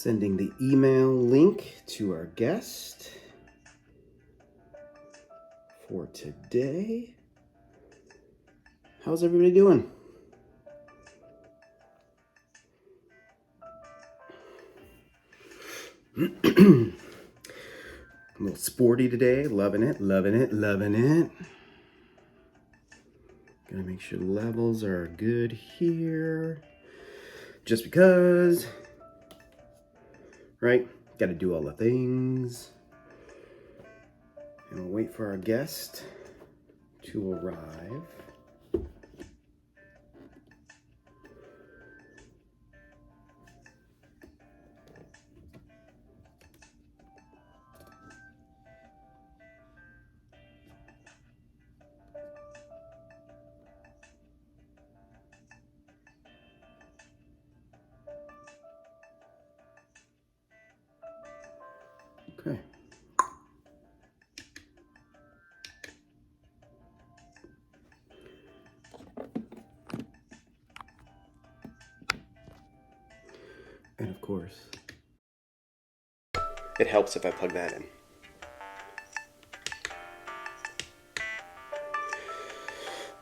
Sending the email link to our guest for today. How's everybody doing? A little sporty today. Loving it. Gonna make sure the levels are good here. Just because, right? Gotta do all the things. And we'll wait for our guest to arrive. Okay. And of course, it helps if I plug that in.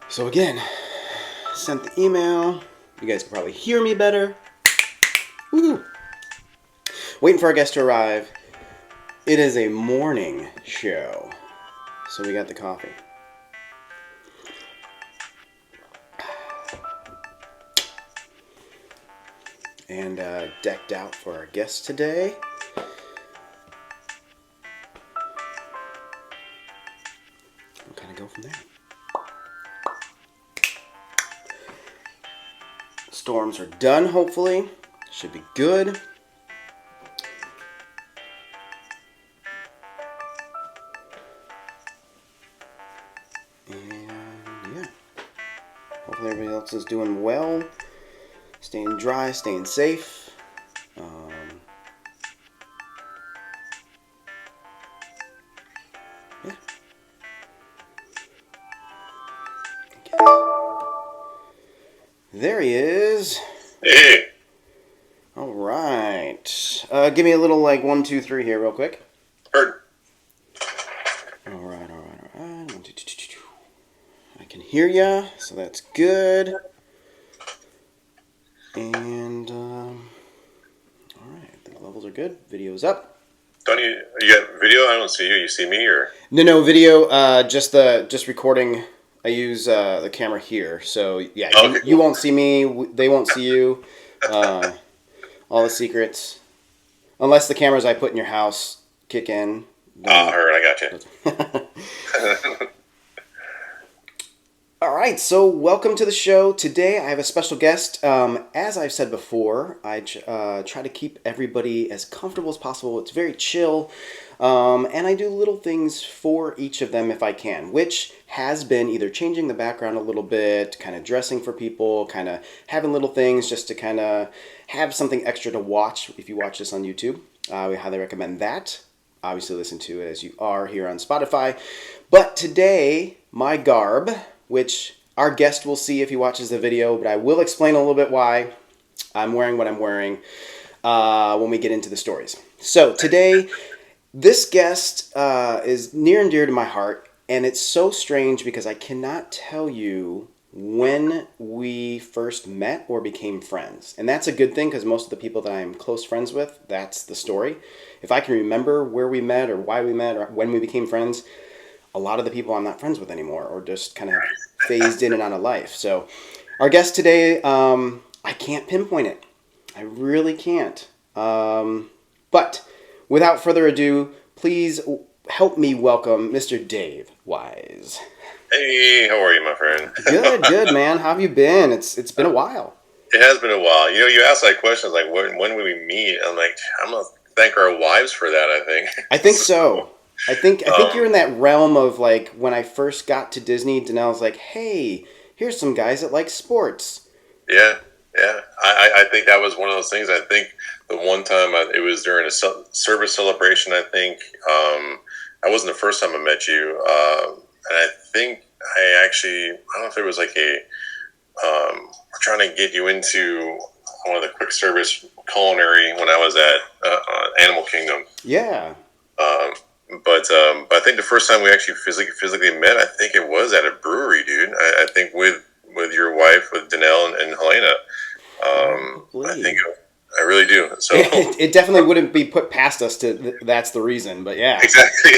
So again, sent the email. You guys can probably hear me better. Woo! Waiting for our guest to arrive. It is a morning show. So we got the coffee. And decked out for our guest today. We'll kind of go from there. Storms are done, hopefully. Should be good. And yeah. Hopefully everybody else is doing well. Staying dry, staying safe. Yeah. There he is. Hey. All right. Give me a little 1, 2, 3 here real quick. Heard. All right. 1, 2, 2. I can hear ya, so that's good. And all right, the levels are good. Video's up. Don't you got video? I don't see you. You see me or? No video. Just recording. I use the camera here, so yeah, Okay, you won't see me. They won't see you. All the secrets, unless the cameras I put in your house kick in. Heard. I got you. All right, so welcome to the show. Today I have a special guest. As I've said before, I try to keep everybody as comfortable as possible. It's very chill, and I do little things for each of them if I can, which has been either changing the background a little bit, kind of dressing for people, kind of having little things just to kind of have something extra to watch if you watch this on YouTube. We highly recommend that. Obviously listen to it as you are here on Spotify. But today, my garb, which our guest will see if he watches the video, but I will explain a little bit why I'm wearing what I'm wearing when we get into the stories. So today, this guest is near and dear to my heart, and it's so strange because I cannot tell you when we first met or became friends. And that's a good thing because most of the people that I'm close friends with, that's the story. If I can remember where we met or why we met or when we became friends, a lot of the people I'm not friends with anymore or just kind of phased in and out of life. So our guest today, I can't pinpoint it. I really can't. But without further ado, please help me welcome Mr. Dave Wize. Hey, how are you, my friend? Good, man. How have you been? It's been a while. It has been a while. You know, you asked that question, like, when will we meet? I'm like, I'm going to thank our wives for that, I think. I think so. I think you're in that realm of like when I first got to Disney, Danelle's like, hey, here's some guys that like sports. Yeah. I think that was one of those things. I think the one time it was during a service celebration, I think. That wasn't the first time I met you. And I think I don't know if it was like we're trying to get you into one of the quick service culinary when I was at Animal Kingdom. Yeah. Um, but I think the first time we actually physically met, I think it was at a brewery, dude. I think with your wife, with Danelle and Helena. I think Probably. I really do. So It definitely wouldn't be put past us to that's the reason, but yeah. exactly.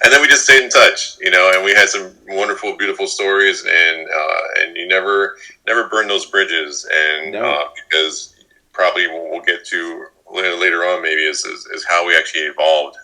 And then we just stayed in touch, and we had some wonderful, beautiful stories, and you never burn those bridges, and No. because probably we'll get to later on maybe is how we actually evolved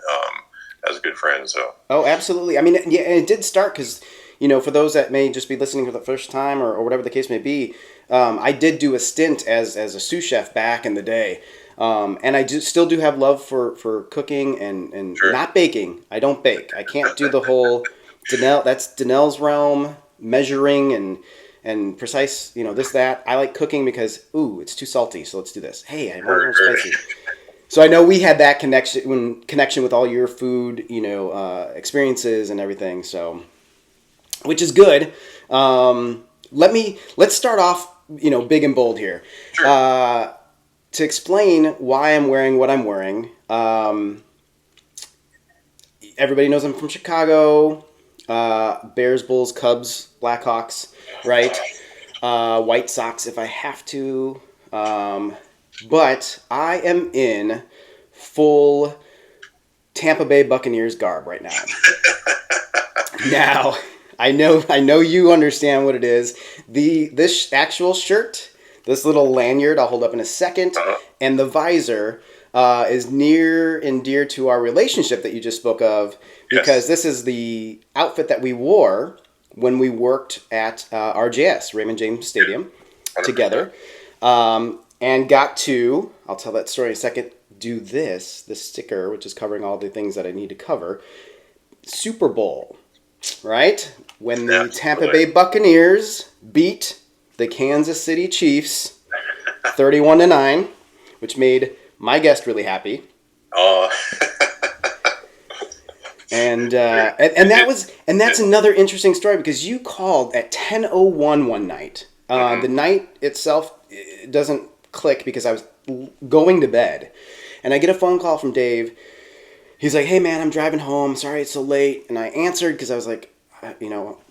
as good friends. So Oh, absolutely. I mean, yeah, and it did start because, for those that may just be listening for the first time or whatever the case may be, I did do a stint as a sous chef back in the day. And I still do have love for cooking and sure, not baking. I don't bake. I can't do the whole that's Danelle's realm, measuring and precise, this, that. I like cooking because, ooh, it's too salty, so let's do this. Hey, I want more heard. spicy. So I know we had that connection with all your food, experiences and everything. So, which is good. Let's start off, big and bold here. Sure. To explain why I'm wearing what I'm wearing. Everybody knows I'm from Chicago. Bears, Bulls, Cubs, Blackhawks, right? White Sox if I have to. But I am in full Tampa Bay Buccaneers garb right now. Now, I know you understand what it is. This actual shirt, this little lanyard, I'll hold up in a second, Uh-huh. and the visor is near and dear to our relationship that you just spoke of, because Yes. this is the outfit that we wore when we worked at RJS, Raymond James Stadium, 100%. together, and got to, I'll tell that story in a second, do this sticker, which is covering all the things that I need to cover, Super Bowl, right? When the Tampa Absolutely. Bay Buccaneers beat the Kansas City Chiefs 31-9, which made my guest really happy. Oh, And that's another interesting story because you called at 10:01 one night. hmm. The night itself it doesn't click because I was going to bed, and I get a phone call from Dave. He's like, "Hey man, I'm driving home. Sorry it's so late." And I answered because I was like,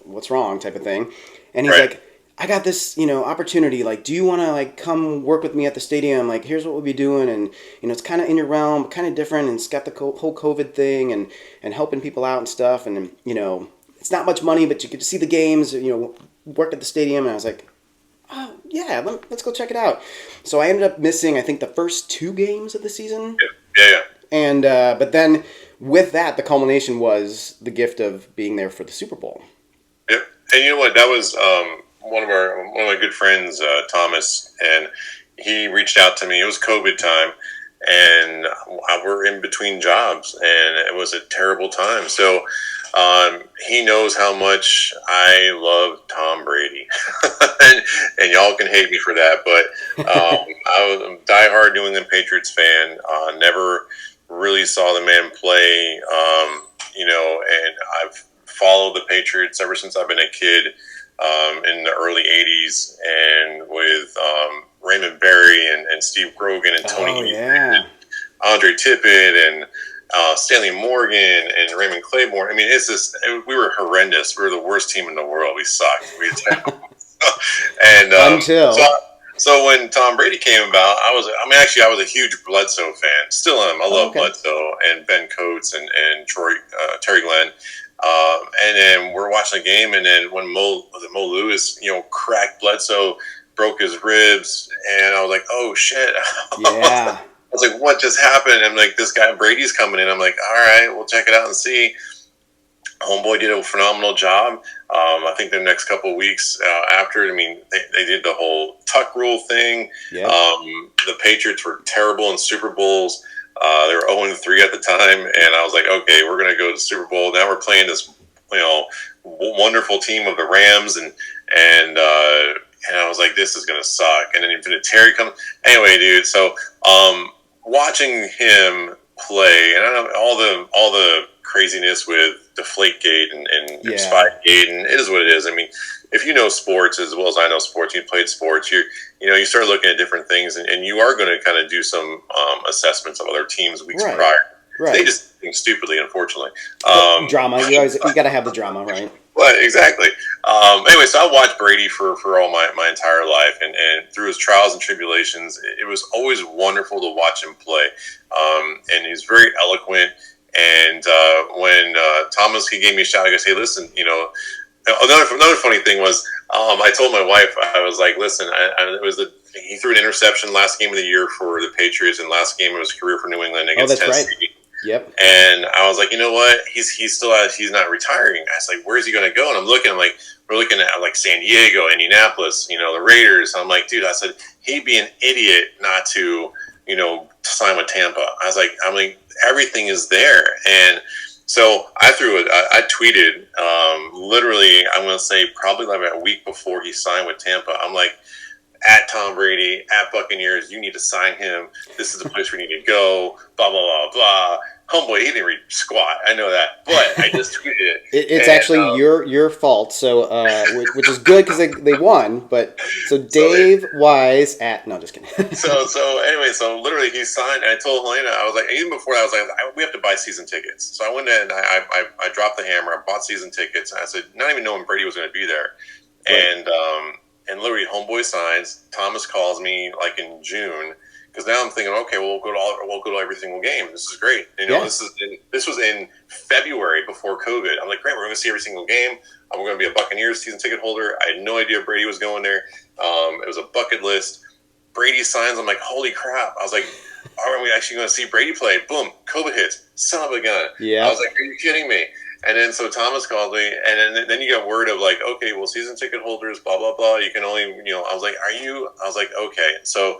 "What's wrong?" type of thing. And he's Right. like, "I got this, opportunity. Like, do you want to like come work with me at the stadium? Like, here's what we'll be doing, and it's kind of in your realm, but kind of different, and it's got the whole COVID thing, and helping people out and stuff, and it's not much money, but you get to see the games, work at the stadium." And I was like, "Oh yeah, let's go check it out." So I ended up missing, I think, the first two games of the season. Yeah. Yeah. Yeah. And but then with that, the culmination was the gift of being there for the Super Bowl. Yep. And you know what? That was one of my good friends, Thomas, and he reached out to me. It was COVID time, and we're in between jobs, and it was a terrible time. So he knows how much I love Tom Brady, and y'all can hate me for that, but I was a diehard New England Patriots fan. Never really saw the man play, and I've followed the Patriots ever since I've been a kid in the early 80s, and with Raymond Berry and Steve Grogan and Oh Tony yeah. and Andre Tippett and Stanley Morgan and Raymond Claiborne. I mean, we were horrendous. We were the worst team in the world. We sucked. We were terrible. And so, Until so when Tom Brady came about, I was a huge Bledsoe fan. Still am. I oh, love okay. Bledsoe and Ben Coates and Terry Glenn. And then we're watching the game, and then when Mo Lewis, cracked Bledsoe, broke his ribs, and I was like, oh shit. Yeah. I was like, what just happened? I'm like, this guy Brady's coming in. I'm like, all right, we'll check it out and see. Homeboy did a phenomenal job. I think the next couple of weeks after, I mean, they did the whole tuck rule thing. Yep. The Patriots were terrible in Super Bowls. They were 0-3 at the time, and I was like, okay, we're going to go to the Super Bowl. Now we're playing this, wonderful team of the Rams, and I was like, this is going to suck. And then Terry comes. Anyway, dude, so watching him play, and I don't know all the craziness with Deflategate and Yeah. Spygate, and it is what it is. I mean, if you know sports as well as I know sports, you played sports, you start looking at different things, and you are going to kind of do some assessments of other teams weeks Right. prior. They Right. just think stupidly, unfortunately. Well, drama. You got to have the drama, right? But exactly. Anyway, so I watched Brady for all my entire life, and through his trials and tribulations, it was always wonderful to watch him play. And he's very eloquent. And when Thomas, he gave me a shout, I goes, "Hey, listen, another funny thing was, I told my wife, I was like, listen, he threw an interception last game of the year for the Patriots, and last game of his career for New England Oh, against that's Tennessee." right. Yep. And I was like, you know what? He's not retiring. I was like, where's he going to go? And we're looking at like San Diego, Indianapolis, the Raiders. I'm like, dude, I said, he'd be an idiot not to, sign with Tampa. I mean, everything is there. And so I tweeted, literally, I'm going to say probably like a week before he signed with Tampa. I'm like, at Tom Brady, at Buccaneers, you need to sign him. This is the place we need to go. Blah, blah, blah, blah. Homeboy, he didn't read squat. I know that. But I just tweeted it. It's actually your fault. So, which is good because they won. But so Dave Wize at no, just kidding. so literally he signed. And I told Helena, I was like, even before that, I was like, we have to buy season tickets. So I went in and I dropped the hammer. I bought season tickets. And I said, not even knowing Brady was going to be there. Right. And literally, homeboy signs. Thomas calls me like in June because now I'm thinking, okay, we'll go to every single game. This is great. This was in February before COVID. I'm like, great, we're going to see every single game. I'm going to be a Buccaneers season ticket holder. I had no idea Brady was going there. It was a bucket list. Brady signs. I'm like, holy crap! I was like, are we actually going to see Brady play? Boom, COVID hits. Son of a gun. Yeah. I was like, are you kidding me? And then so Thomas called me, and then you get word of like, okay, well, season ticket holders, blah blah blah. You can only, I was like, I was like, okay. So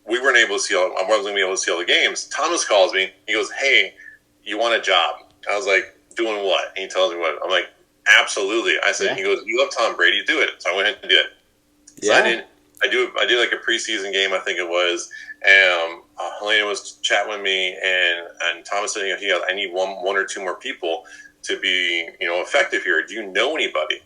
we weren't able to see. I wasn't going to be able to see all the games. Thomas calls me. He goes, hey, you want a job? I was like, doing what? And he tells me what. I'm like, absolutely. I said, He goes, you love Tom Brady, do it. So I went ahead and did it. So I do like a preseason game, I think it was, and Helena was chatting with me, and Thomas said, I need one or two more people to be, effective here. Do you know anybody?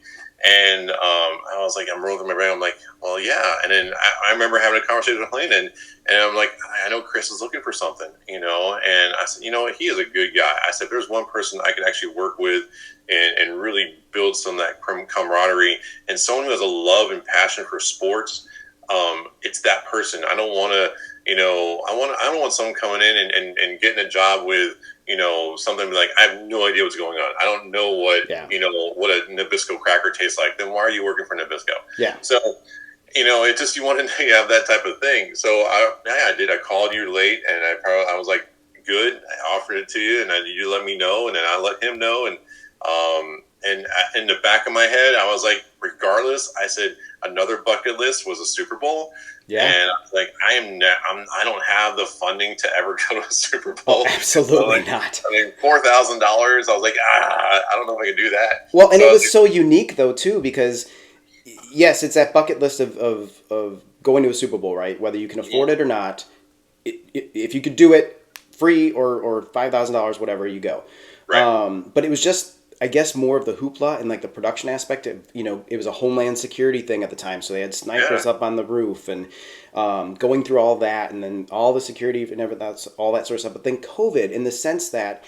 And I was like, I'm rolling through my brain. I'm like, well, yeah. And then I remember having a conversation with Helena, and I'm like, I know Chris is looking for something, And I said, he is a good guy. I said, there's one person I could actually work with and really build some of that camaraderie, and someone who has a love and passion for sports. It's that person. I don't want to, I don't want someone coming in and getting a job with, something like, I have no idea what's going on. I don't know what, what a Nabisco cracker tastes like. Then why are you working for Nabisco? Yeah. So, it just, you want to have that type of thing. So I did. I called you late, and I was like, good. I offered it to you, and you let me know, and then I let him know. And in the back of my head, I was like, regardless, I said another bucket list was a Super Bowl. Yeah. And I was like, I don't have the funding to ever go to a Super Bowl. Oh, absolutely not. I mean, $4,000. I was like, I don't know if I can do that. Well, and it was so unique though too, because yes, it's that bucket list of going to a Super Bowl, right? Whether you can afford it or not. If you could do it free or $5,000, whatever, you go. Right. But it was just, I guess, more of the hoopla and like the production aspect of, it was a homeland security thing at the time. So they had snipers up on the roof and going through all that, and then all the security and all that sort of stuff. But then COVID, in the sense that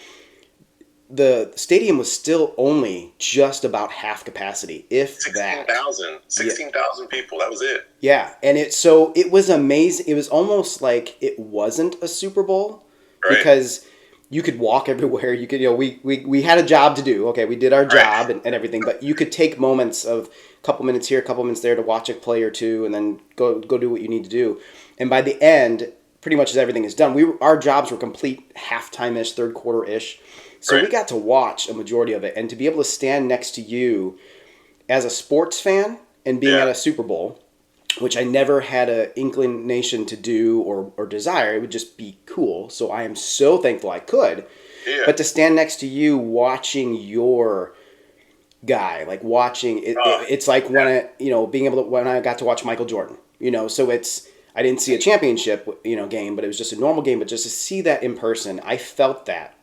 the stadium was still only just about half capacity, if 16,000 people. That was it. Yeah. And it was amazing. It was almost like it wasn't a Super Bowl, right? Because you could walk everywhere. You could, we had a job to do. Okay, we did our job and everything, but you could take moments of a couple minutes here, a couple minutes there to watch a play or two, and then go do what you need to do. And by the end, pretty much as everything is done, our jobs were complete, halftime-ish, third quarter-ish. So we got to watch a majority of it, and to be able to stand next to you as a sports fan and being at a Super Bowl, which I never had an inclination to do or desire. It would just be cool. So I am so thankful I could. Yeah. But to stand next to you watching your guy, like watching it, it's like when I got to watch Michael Jordan, so I didn't see a championship, game, but it was just a normal game. But just to see that in person, I felt that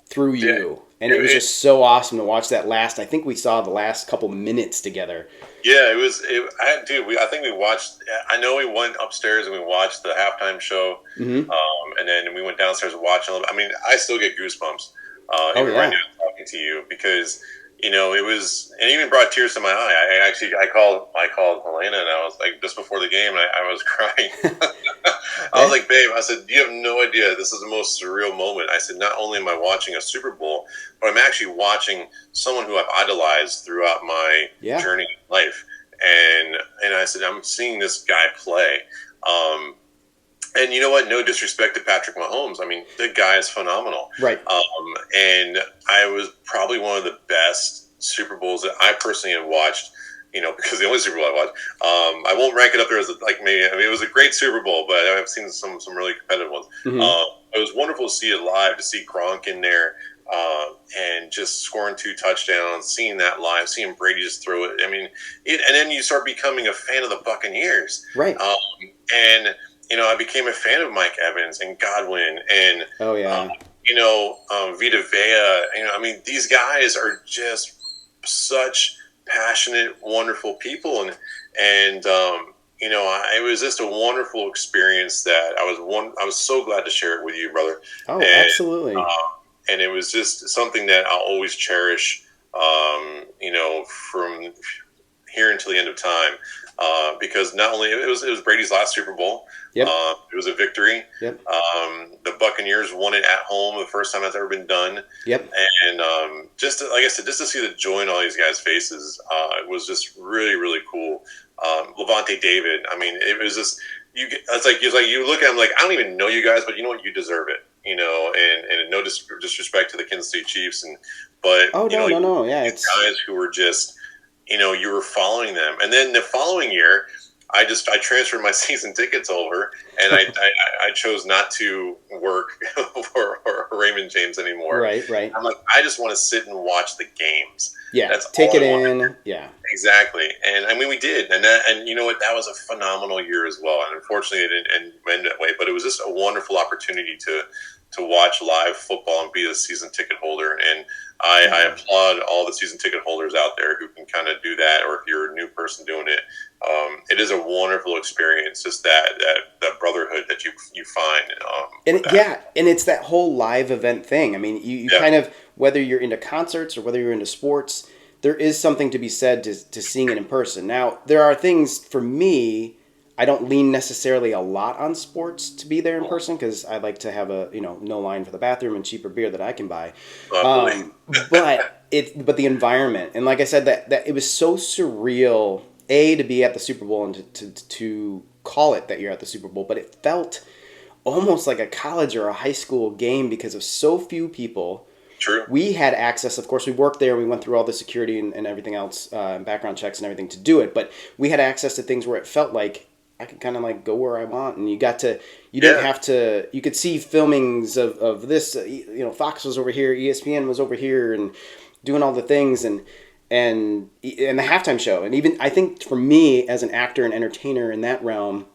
through Yeah. you. And it was just so awesome to watch that last. I think we saw the last couple minutes together. Yeah, it was. Dude, I think we watched. I know we went upstairs and we watched the halftime show, Mm-hmm. and then we went downstairs and watched. I mean, I still get goosebumps, Oh even right yeah. now talking to you because it was, and it even brought tears to my eye. I called Helena and I was like, just before the game, and I was crying. I was like, babe, I said, you have no idea. This is the most surreal moment. I said, not only am I watching a Super Bowl, but I'm actually watching someone who I've idolized throughout my Yeah. journey in life. And I said, I'm seeing this guy play. And you know what? No disrespect to Patrick Mahomes. I mean, the guy is phenomenal. Right. And I was probably one of the best Super Bowls that I personally had watched. Because the only Super Bowl I watched, I won't rank it up there as maybe. I mean, it was a great Super Bowl, but I've seen some really competitive ones. Mm-hmm. It was wonderful to see it live, to see Gronk in there, and just scoring 2 touchdowns, seeing that live, seeing Brady just throw it. I mean, and then you start becoming a fan of the Buccaneers, Right. And I became a fan of Mike Evans and Godwin and Oh yeah. Vita Vea. I mean, these guys are just such passionate, wonderful people, and it was just a wonderful experience that I was so glad to share it with you, brother. Oh, And, absolutely. and it was just something that I'll always cherish. From here until the end of time, because not only it was Brady's last Super Bowl. Yep. It was a victory. Yep. The Buccaneers won it at home, the first time that's ever been done. Yep. And like I said, just to see the joy in all these guys' faces, it was just really, really cool. Levante David, I mean, it was just it's like you look at him like, I don't even know you guys, but you know what, you deserve it. And no disrespect to the Kansas City Chiefs, but Oh no. Yeah, it's guys who were just you were following them, and then the following year, I transferred my season tickets over, and I chose not to work for Raymond James anymore. right. I'm like, I just want to sit and watch the games. Yeah. That's Take all it I wanted. in. Yeah. Exactly, and I mean we did, and you know what? That was a phenomenal year as well. And unfortunately, it didn't end that way. But it was just a wonderful opportunity to watch live football and be a season ticket holder. And I applaud all the season ticket holders out there who can kind of do that. Or if you're a new person doing it, it is a wonderful experience. Just that brotherhood that you find. And it's that whole live event thing. I mean, you kind of, whether you're into concerts or whether you're into sports, there is something to be said to seeing it in person. Now, there are things, for me, I don't lean necessarily a lot on sports to be there in person because I like to have no line for the bathroom and cheaper beer that I can buy. But the environment, and like I said, that it was so surreal, to be at the Super Bowl and to call it that you're at the Super Bowl, but it felt almost like a college or a high school game because of so few people. True. We had access, of course, we worked there, we went through all the security and everything else, background checks and everything to do it, but we had access to things where it felt like I could kind of like go where I want, and you didn't have to, you could see filmings of this, Fox was over here, ESPN was over here, and doing all the things, and the halftime show. And even, I think for me as an actor and entertainer in that realm,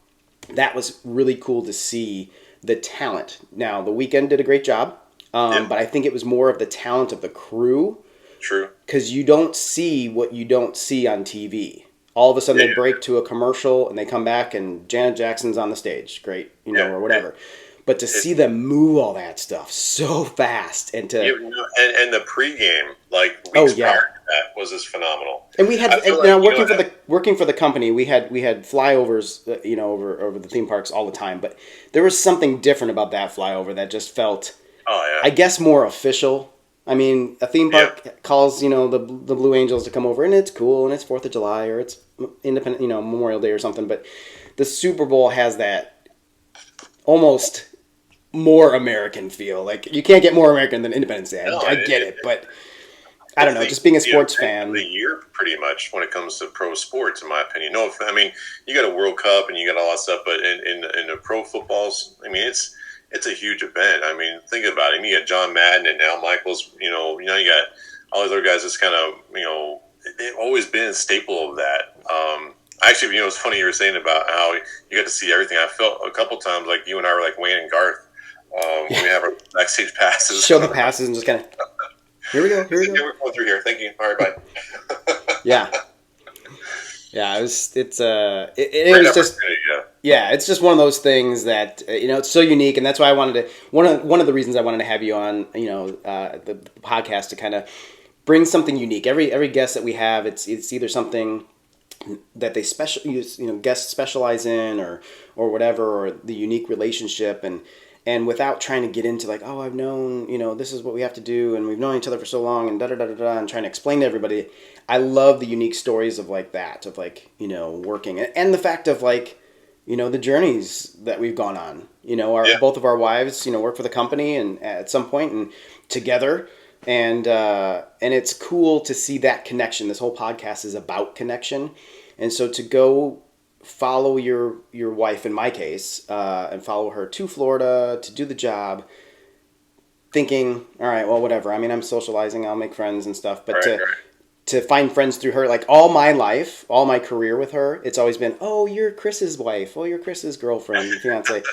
that was really cool to see the talent. Now, The Weeknd did a great job, but I think it was more of the talent of the crew. True. Because you don't see what you don't see on TV. All of a sudden they break to a commercial and they come back and Janet Jackson's on the stage. Great, or whatever. But to see them move all that stuff so fast and to... and the pregame, like weeks prior to that, was just phenomenal. And we had, working for the company, we had flyovers, over the theme parks all the time. But there was something different about that flyover that just felt, I guess, more official. I mean, a theme park calls, the Blue Angels to come over, and it's cool, and it's 4th of July, or it's Independent, Memorial Day or something. But the Super Bowl has that almost more American feel. Like, you can't get more American than Independence Day. I get it, but I don't know. Just being a sports fan, the year pretty much when it comes to pro sports, in my opinion. No, I mean, you got a World Cup and you got all that stuff, but in the pro footballs, I mean, it's a huge event. I mean, think about it. You got John Madden and Al Michaels. You got all these other guys. That's kind of they've always been a staple of that. Actually, it's funny you were saying about how you got to see everything. I felt a couple times like you and I were like Wayne and Garth. When we have our backstage passes. Show the passes and just kind of, here we go, here we go. We're going through here. Thank you. All right, bye. Yeah. Yeah, it was Great just opportunity, yeah. yeah, it's just one of those things that it's so unique, and that's why I wanted to one of the reasons I wanted to have you on the podcast to kind of bring something unique. Every guest that we have, it's either something that they guests specialize in or whatever, or the unique relationship, and without trying to get into like, oh, I've known, this is what we have to do, and we've known each other for so long, and da da da da da, and trying to explain to everybody. I love the unique stories of like that, of like, working, and the fact of like, the journeys that we've gone on. Both of our wives, work for the company and at some point and together, and it's cool to see that connection. This whole podcast is about connection, and so to go follow your wife in my case, and follow her to Florida to do the job, thinking, all right, well, whatever. I mean, I'm socializing, I'll make friends and stuff, but Right. to find friends through her, like all my life, all my career with her, it's always been, oh, you're Chris's wife, oh, you're Chris's girlfriend, fiance.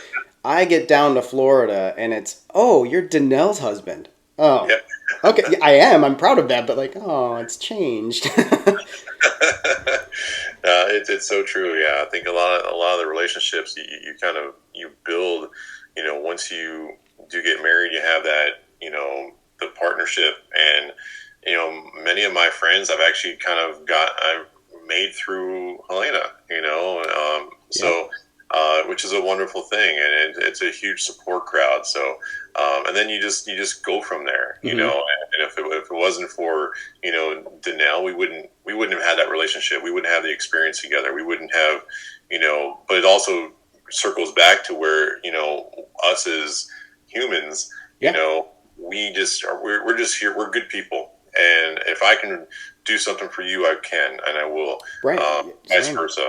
I get down to Florida and it's, oh, you're Danelle's husband. Oh, Yep. okay, yeah, I am. I'm proud of that, but like, oh, it's changed. It's so true. Yeah, I think a lot of the relationships you kind of you build. Once you do get married, you have that. The partnership, and many of my friends I've actually I've made through Helena. So. Which is a wonderful thing, and it's a huge support crowd. So, and then you just go from there, Mm-hmm. And if it wasn't for Danelle, we wouldn't have had that relationship. We wouldn't have the experience together. We wouldn't have, But it also circles back to where us as humans, Yeah. we're just here. We're good people, and if I can do something for you, I can, and I will. Right. Vice Same. versa.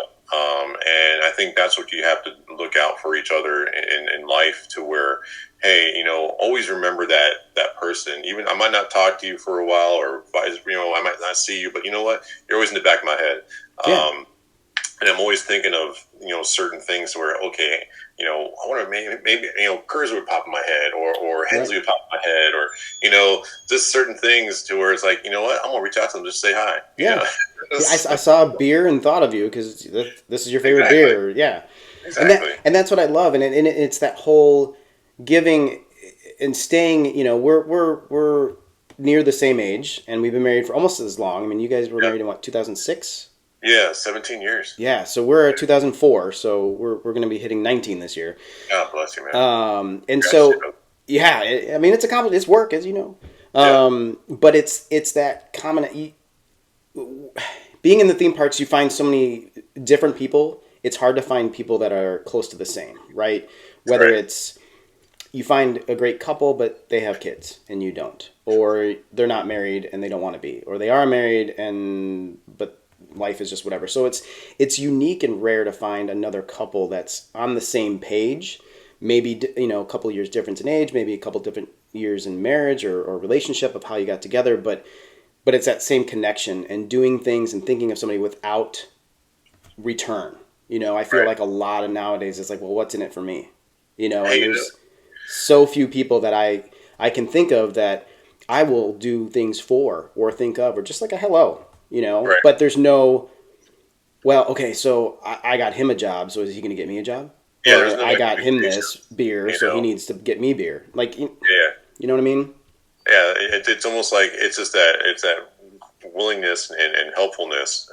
And I think that's what you have to look out for each other in life, to where, hey, always remember that person. Even I might not talk to you for a while, or I might not see you, but you know what? You're always in the back of my head. Yeah. And I'm always thinking of certain things where, okay, I wonder, maybe Kurz would pop in my head, or Hensley would pop in my head, or just certain things to where it's like, you know what, I'm gonna reach out to them, just say hi. Yeah. Yeah, I saw a beer and thought of you because this is your favorite Exactly. beer. Yeah. Exactly. And that's what I love, and it's that whole giving and staying. We're near the same age, and we've been married for almost as long. I mean, you guys were married in what, 2006? Yeah, 17 years. Yeah, so we're at 2004, so we're going to be hitting 19 this year. God bless you, man. And Congrats, so you. yeah, I mean, it's it's work, as you know. But it's that common. Being in the theme parks, you find so many different people. It's hard to find people that are close to the same, right? Whether Right. it's you find a great couple, but they have kids and you don't, or they're not married and they don't want to be, or they are married but life is just whatever. So it's unique and rare to find another couple that's on the same page. Maybe a couple years difference in age, maybe a couple different years in marriage or relationship of how you got together, but it's that same connection and doing things and thinking of somebody without return. I feel Right. like a lot of nowadays it's like, well, what's in it for me? And Hey, there's so few people that I can think of that I will do things for or think of, or just like a hello, Right. but there's no, well, okay, so I got him a job, so is he going to get me a job? Yeah, there's Or no I got him expectation, this beer, so he needs to get me beer. Like, you Yeah. know what I mean? Yeah, it's almost like it's that willingness and helpfulness,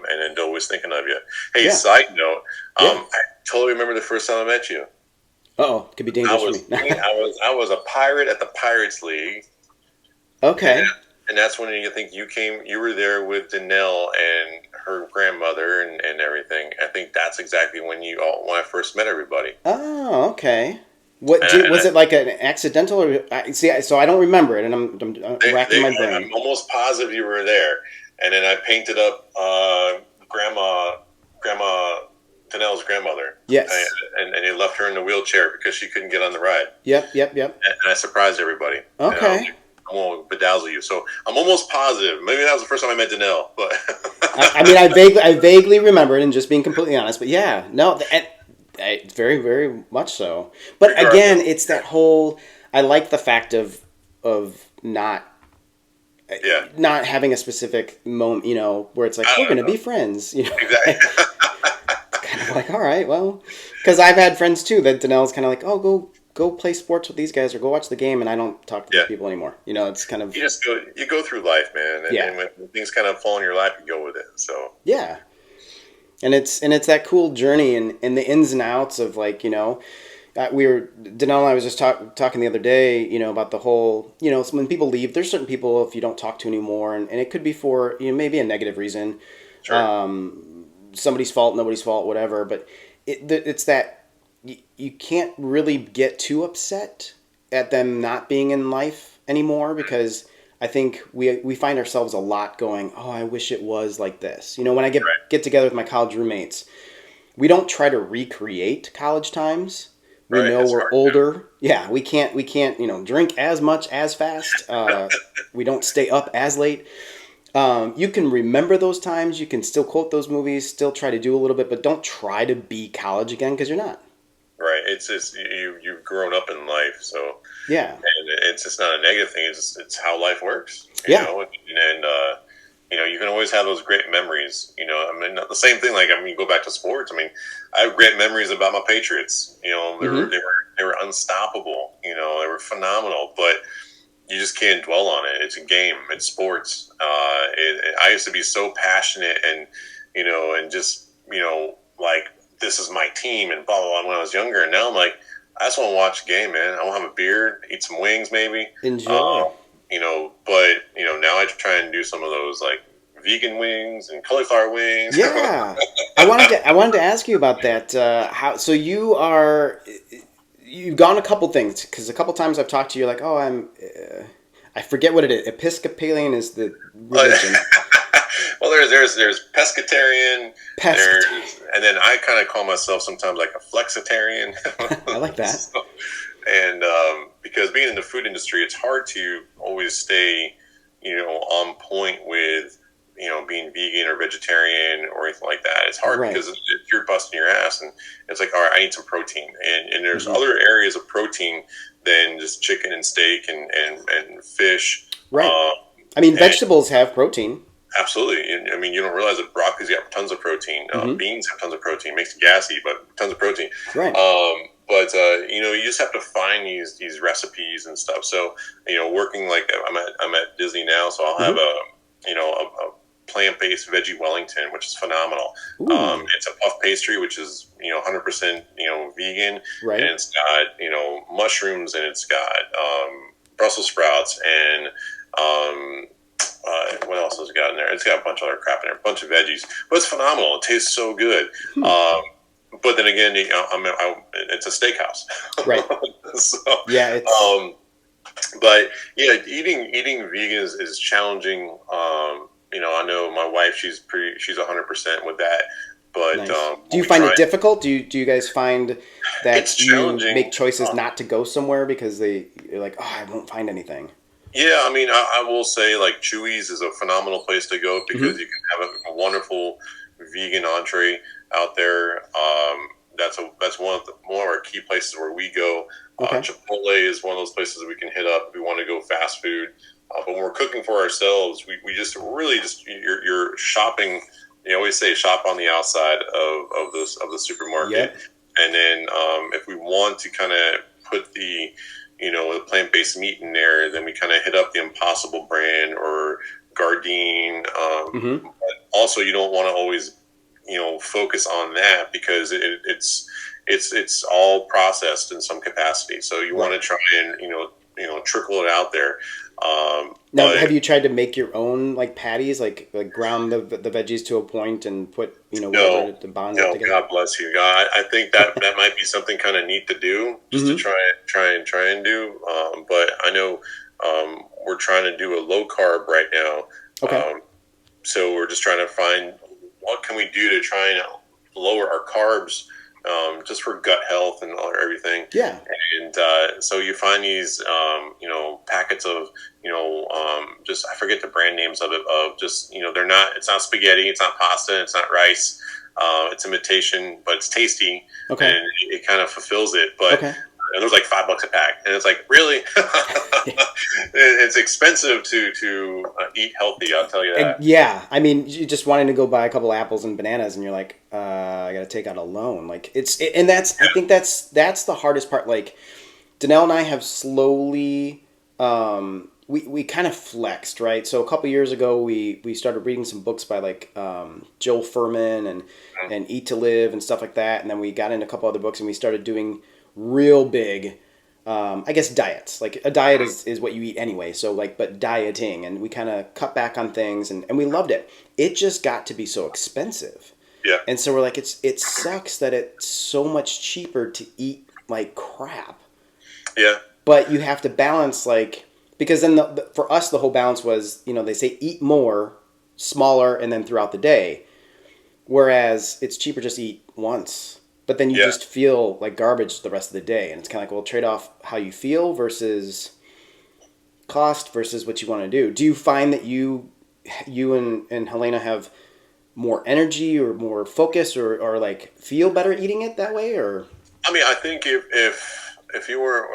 and then always thinking of you. Hey, Yeah. side note, Yeah. I totally remember the first time I met you. Uh-oh, could be I dangerous was for me. I was a pirate at the Pirates League, Okay. and that's when you think you were there with Danelle and her grandmother and everything. I think that's exactly when I first met everybody. Oh, okay. What And was it, like an accidental, or so I don't remember it, and I'm racking my brain. I'm almost positive you were there, and then I painted up Grandma Danelle's grandmother. Yes. And they left her in the wheelchair because she couldn't get on the ride. Yep. And I surprised everybody. Okay. I won't bedazzle you. So I'm almost positive. Maybe that was the first time I met Danelle. But I mean, I vaguely remember it, and just being completely honest, but yeah, no, Very, very much so. But again, regardless. it's that whole. I like the fact of Yeah, not having a specific moment, where it's like I we're don't gonna know be friends. exactly. It's kind of like, all right, well, because I've had friends too that Danelle's kind of like, oh, go play sports with these guys or go watch the game, and I don't talk to those Yeah, people anymore. It's kind of you go through life, man, yeah, and when things kind of fall in your lap, you go with it. So yeah, and it's that cool journey and the ins and outs of like we were Danelle and I was just talking the other day, about the whole, when people leave, there's certain people if you don't talk to anymore, and it could be for maybe a negative reason, sure, somebody's fault, nobody's fault, whatever. But it's that you can't really get too upset at them not being in life anymore because I think we find ourselves a lot going, oh, I wish it was like this. When I right, get together with my college roommates, we don't try to recreate college times. We right. know It's we're hard. older. Yeah, we can't drink as much as fast. We don't stay up as late. You can remember those times. You can still quote those movies. Still try to do a little bit, but don't try to be college again because you're not. Right. It's just you've grown up in life, so Yeah, and it's just not a negative thing. It's how life works, yeah, you can always have those great memories. I mean, the same thing. Like, I mean, go back to sports. I mean, I have great memories about my Patriots. mm-hmm. They were unstoppable. They were phenomenal. But you just can't dwell on it. It's a game. It's sports. I used to be so passionate and just like this is my team and blah blah blah when I was younger. And now I'm like, I just want to watch the game, man. I want to have a beer, eat some wings, maybe. Enjoy. But now I try and do some of those like vegan wings and cauliflower wings. Yeah, I wanted to ask you about that. How so you've gone a couple things because a couple times I've talked to you like, oh, I forget what it is. Episcopalian is the religion. Well, there's pescatarian. Pescatarian. And then I kind of call myself sometimes like a flexitarian. I like that. So, and because being in the food industry, it's hard to always stay, on point with, being vegan or vegetarian or anything like that. It's hard Right. because if you're busting your ass and it's like, all right, I need some protein. And there's Hmm. other areas of protein than just chicken and steak and fish. Right. Um, I mean, and vegetables have protein. Absolutely. I mean, you don't realize that broccoli's got tons of protein. Hmm. Beans have tons of protein. Makes you gassy, but tons of protein. Right. But you just have to find these recipes and stuff. So, working like I'm at Disney now, so I'll have Hmm. a plant-based veggie Wellington, which is phenomenal. Ooh. It's a puff pastry, which is 100% vegan, and Right. it's got mushrooms, and it's got Brussels sprouts and what else has it got in there? It's got a bunch of other crap in there, a bunch of veggies, but it's phenomenal. It tastes so good. Hmm. But then again, it's a steakhouse, Right. so. Yeah. It's But yeah, eating vegan is challenging. I know my wife; she's 100% with that. But nice. Do when you we find try, it difficult? Do you guys find it's that you challenging. make choices not to go somewhere because you're like, oh, I won't find anything. Yeah, I mean, I will say like Chewy's is a phenomenal place to go because Hmm. you can have a wonderful vegan entree out there. That's one of our key places where we go. Okay. Chipotle is one of those places that we can hit up if we want to go fast food. But when we're cooking for ourselves, we just really just you're shopping. You always say shop on the outside of the supermarket, Yep. and then if we want to kind of put the plant based meat in there, then we kind of hit up the Impossible brand or Gardein. Hmm. But also, you don't want to always focus on that because it's all processed in some capacity. So you want Right. to try and trickle it out there. Now, But have you tried to make your own like patties, like ground the veggies to a point and put whatever no, to bond it no, together? God bless you. God, I think that might be something kind of neat to do, just to Hmm. try and do. But I know we're trying to do a low carb right now. Okay. So we're just trying to find what can we do to try and lower our carbs, just for gut health and everything. Yeah. And so you find these, packets of, just I forget the brand names of it. Of just they're not. It's not spaghetti. It's not pasta. It's not rice. It's imitation, but it's tasty, Okay. and it kind of fulfills it. But Okay. and there's like $5 a pack, and it's like, really, it's expensive to eat healthy. I'll tell you that. Yeah, I mean, you just wanting to go buy a couple apples and bananas, and you're like, I got to take out a loan. Like and that's I think that's the hardest part. Like Danelle and I have slowly, we kind of flexed, right? So a couple years ago, we started reading some books by like Joel Furman and Eat to Live and stuff like that, and then we got into a couple other books, and we started doing real big I guess diets. Like a diet is what you eat anyway. So like, but dieting, and we kind of cut back on things, and we loved it. It just got to be so expensive, Yeah, and so we're like, it sucks that it's so much cheaper to eat like crap. yeah, But you have to balance like because then for us the whole balance was they say eat more, smaller, and then throughout the day. Whereas it's cheaper just to eat once. But then you yeah. just feel like garbage the rest of the day. And it's kind of like, well, trade off how you feel versus cost versus what you want to do. Do you find that you and Helena have more energy or more focus or like feel better eating it that way or I mean, I think if you were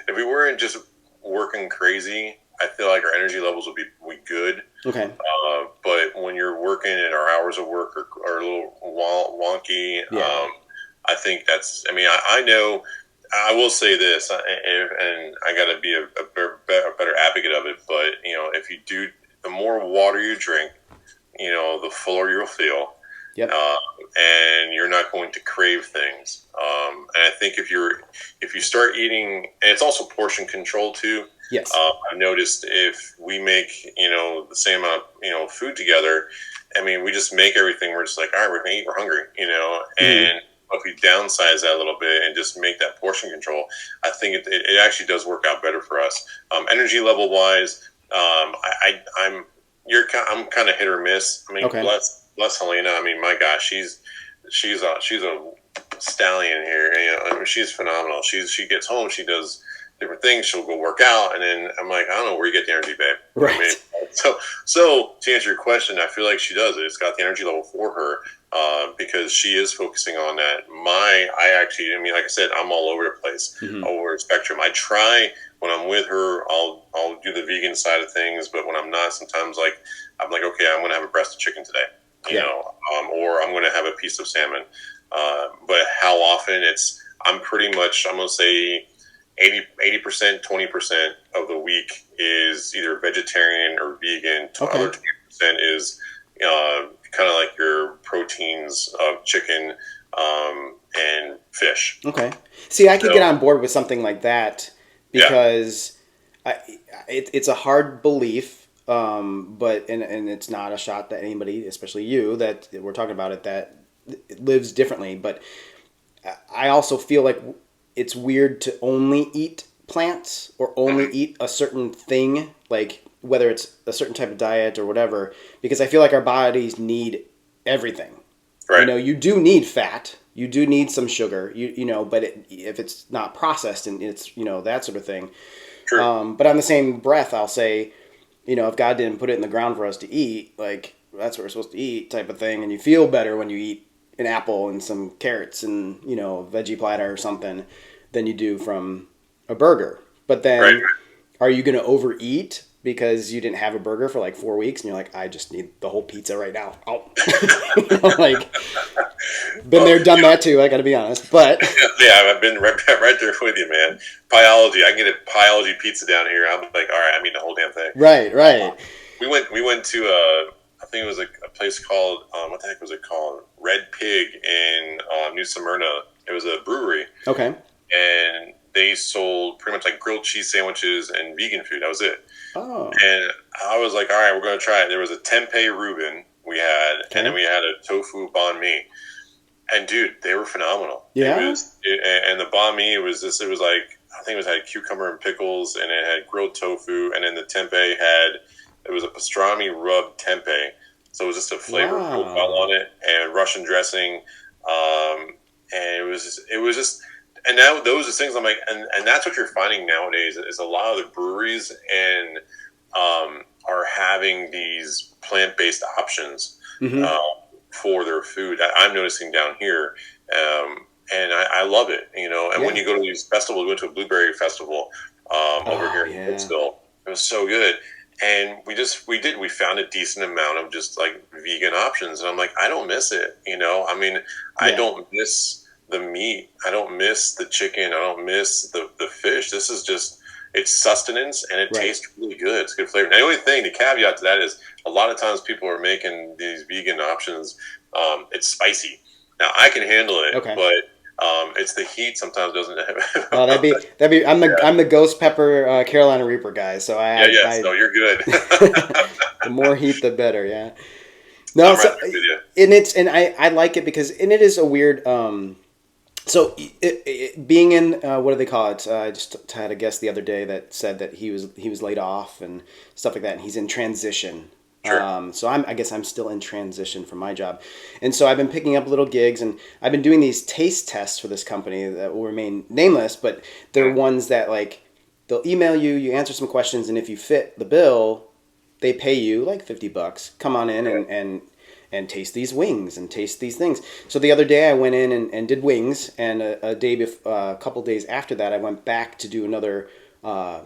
if we weren't just working crazy, I feel like our energy levels would be good. okay. But when you're working and our hours of work are a little wonky, Yeah. I think that's. I mean, I know. I will say this, and I got to be a better advocate of it. But if you do, the more water you drink, the fuller you'll feel, Yep. and you're not going to crave things. And I think if you start eating, and it's also portion control too. Yes. I've noticed if we make the same amount of food together, I mean we just make everything. We're just like, all right, we're gonna eat. We're hungry, and if we downsize that a little bit and just make that portion control, I think it actually does work out better for us. Energy level wise, I'm kind of hit or miss. I mean, Okay. bless Helena. I mean, my gosh, she's a stallion here. I mean, she's phenomenal. She gets home, she does different things. She'll go work out, and then I'm like, I don't know where you get the energy, babe. Right. I mean, so to answer your question, I feel like she does it. It's got the energy level for her because she is focusing on that. I mean, like I said, I'm all over the place, all over the spectrum. I try when I'm with her, I'll do the vegan side of things, but when I'm not, sometimes I'm like, okay, I'm going to have a breast of chicken today, or I'm going to have a piece of salmon. But how often I'm pretty much, I'm going to say 80%, 20% of the week is either vegetarian or vegan. The Okay. other 20% is kind of like your proteins of chicken and fish. Okay. See, I could get So, on board with something like that yeah, because it's a hard belief, but and it's not a shot that anybody, especially you, that we're talking about it, that lives differently. But I also feel like it's weird to only eat plants or only eat a certain thing, like whether it's a certain type of diet or whatever, because I feel like our bodies need everything. right, You do need fat, you do need some sugar, but if it's not processed and it's that sort of thing. true, But on the same breath, I'll say, if God didn't put it in the ground for us to eat, like that's what we're supposed to eat, type of thing, and you feel better when you eat an apple and some carrots and a veggie platter or something than you do from a burger. But right. then, are you going to overeat because you didn't have a burger for like 4 weeks and you're like, I just need the whole pizza right now? Oh, like been Well, there, done that too. I got to be honest, but yeah, I've been right there with you, man. Pyology, I can get a pyology pizza down here. I'm like, all right, I mean the whole damn thing. right, right, We went to I think it was a place called what the heck was it called? Red Pig in New Smyrna. It was a brewery, okay, and they sold pretty much like grilled cheese sandwiches and vegan food. That was it. oh, And I was like, all right, we're going to try it. There was a tempeh Reuben we had, and then okay, we had a tofu banh mi. And dude, they were phenomenal. yeah, And the banh mi was this. It was like I think it had cucumber and pickles, and it had grilled tofu, and then the tempeh it was a pastrami rubbed tempeh, so it was just a flavor profile wow, on it, and Russian dressing, and it was just, and now those are things I'm like, and that's what you're finding nowadays is a lot of the breweries and are having these plant based options. mm-hmm. for their food. I'm noticing down here, and I love it. And when Yeah. you go to these festivals, we went to a blueberry festival over Oh here in yeah. Brooksville. It was so good. And we found a decent amount of just like vegan options, and I'm like, I don't miss it. I mean, I Yeah. don't miss the meat. I don't miss the chicken. I don't miss the fish. This is just it's sustenance, and it Right. tastes really good. It's good flavor. Now, the only thing, the caveat to that is a lot of times people are making these vegan options. It's spicy. Now I can handle it, Okay. but it's the heat sometimes doesn't. Oh, that'd be. Yeah, I'm the ghost pepper Carolina Reaper guy. So yeah, yeah. I So you're good. the more heat, the better. Yeah. No. I'm right So there with you. and I like it because it is a weird. So being in what do they call it? I just had a guest the other day that said that he was laid off and stuff like that, and he's in transition. Sure. So I guess I'm still in transition from my job, and so I've been picking up little gigs, and I've been doing these taste tests for this company that will remain nameless, but they're Mm, ones that like they'll email you, you answer some questions, and if you fit the bill, they pay you like $50. Come on in okay. and taste these wings and taste these things. So the other day I went in and did wings, and a couple days after that I went back to do another uh,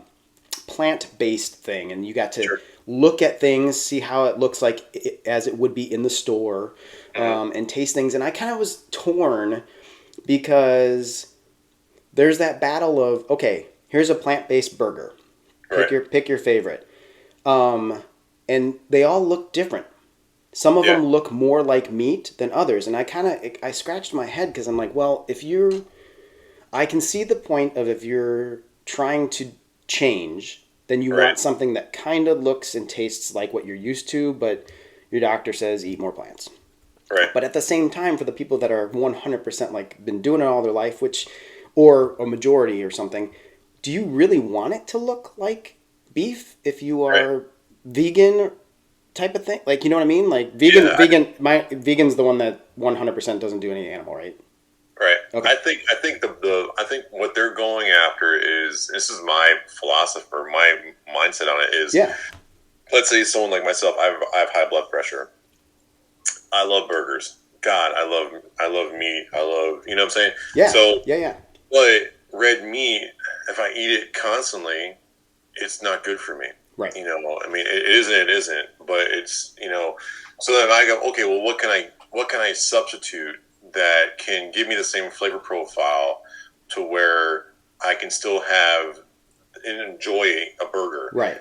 plant-based thing, and you got to Sure. look at things, see how it looks like as it would be in the store, Hmm. and taste things. And I kind of was torn because there's that battle of okay, here's a plant-based burger, Right. pick your favorite, um, and they all look different. Some of Yeah. them look more like meat than others, and I scratched my head because I'm like, well, if you're I can see the point of if you're trying to change, then you Right. want something that kind of looks and tastes like what you're used to, but your doctor says eat more plants. Right. But at the same time, for the people that are 100% like been doing it all their life, which, or a majority or something, do you really want it to look like beef if you Right. are vegan type of thing? Like, you know what I mean? Like Yeah. my vegan's the one that 100% doesn't do any animal, right? Right. Okay. I think what they're going after is this is my philosopher, my mindset on it is Yeah. let's say someone like myself, I have high blood pressure. I love burgers. God, I love meat. I love what I'm saying? Yeah. So Yeah. Yeah. but red meat, if I eat it constantly, it's not good for me. Right. I mean it isn't, but so then I go, okay, well what can I substitute that can give me the same flavor profile to where I can still have and enjoy a burger. Right.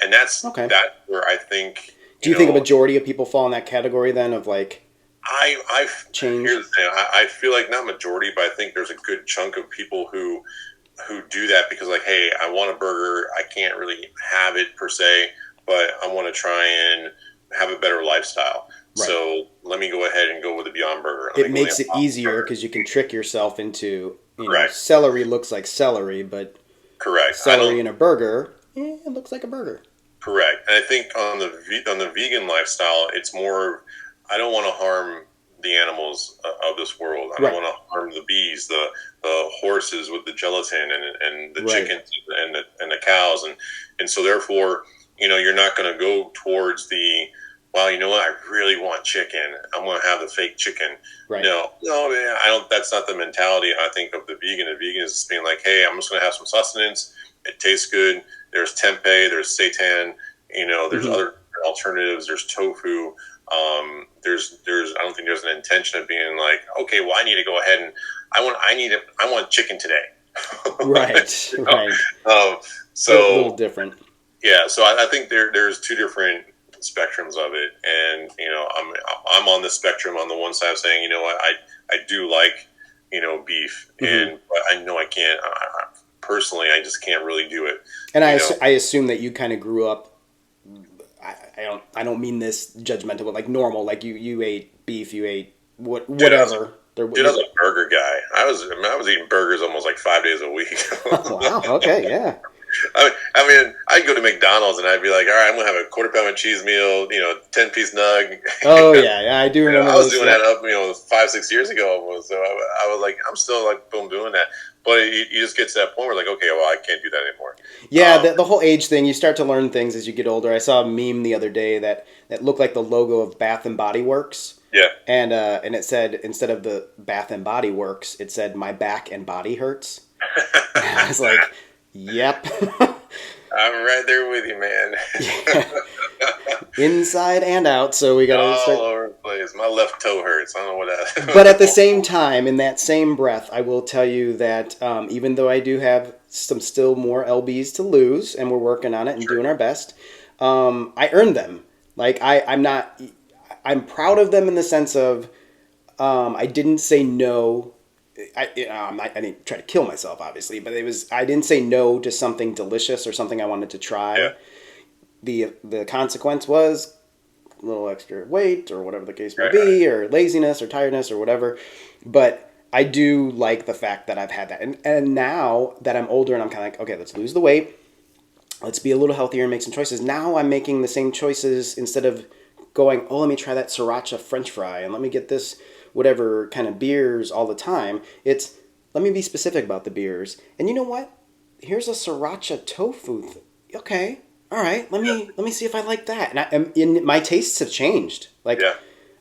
And that's Okay. that where I think, Do you think a majority of people fall in that category then of like I change? here's the thing. I feel like not majority, but I think there's a good chunk of people who do that because like, hey, I want a burger. I can't really have it per se, but I want to try and have a better lifestyle. Right. So let me go ahead and go with a Beyond Burger. Let It me go with makes the it Impossible easier Burger. because you can trick yourself into, Correct. celery looks like celery, but Correct. I celery don't. in a burger, it looks like a burger. Correct. And I think on the vegan lifestyle, it's more. I don't want to harm the animals of this world. I don't Right. want to harm the bees, the horses with the gelatin, and the Right. chickens and the cows, and so therefore, you're not going to go towards the. Well, you know what? I really want chicken. I'm going to have the fake chicken. Right. No, no, man, I don't. That's not the mentality I think of the vegan. The vegan is just being like, hey, I'm just going to have some sustenance. It tastes good. There's tempeh. There's seitan. There's Hmm. other alternatives. There's tofu. There's. I don't think there's an intention of being like, okay, well, I need to go ahead and I want chicken today. Right. You know? Right. Um, Little so different. yeah, so I think there's two different spectrums of it, and I'm on the spectrum on the one side saying, what, I do like beef, Hmm. and but I know I can't. Personally, I just can't really do it. And You know, I assume that you kind of grew up. I don't mean this judgmental, but like normal. Like you ate beef, you ate dude, I was whatever. There, dude, I was a burger guy. I was eating burgers almost like 5 days a week. wow. Okay. Yeah. I mean, I'd go to McDonald's and I'd be like, all right, I'm gonna have a quarter pound cheese meal, 10-piece nug. Oh yeah. Yeah. I do remember I was those. doing Yep. that up, 5-6 years ago almost. So I was like, I'm still like, boom, doing that. But you just get to that point where like, okay, well, I can't do that anymore. Yeah, Um, the whole age thing, you start to learn things as you get older. I saw a meme the other day that looked like the logo of Bath and Body Works. Yeah. and it said instead of the Bath and Body Works, it said my back and body hurts. And I was like, "Yep, I'm right there with you, man. yeah, inside and out." So we got to All start. over the place. My left toe hurts. I don't know what But at the that. same time, in that same breath, I will tell you that even though I do have some still more lbs to lose, and we're working on it and Sure. doing our best, I earned them. Like I'm not. I'm proud of them in the sense of I didn't say no. I didn't try to kill myself, obviously, but it was I didn't say no to something delicious or something I wanted to Yeah. try. The consequence was a little extra weight or whatever the case may Right. Right. be, or laziness or tiredness or whatever. But I do like the fact that I've had that, and now that I'm older and I'm kind of like, okay, let's lose the weight, let's be a little healthier and make some choices. Now I'm making the same choices instead of going, oh, let me try that sriracha French fry and let me get this whatever kind of beers all the time. It's let me be specific about the beers. And you know what? Here's a sriracha tofu. Okay, all right. Let me see if I like that. And my tastes have changed. Like Yeah.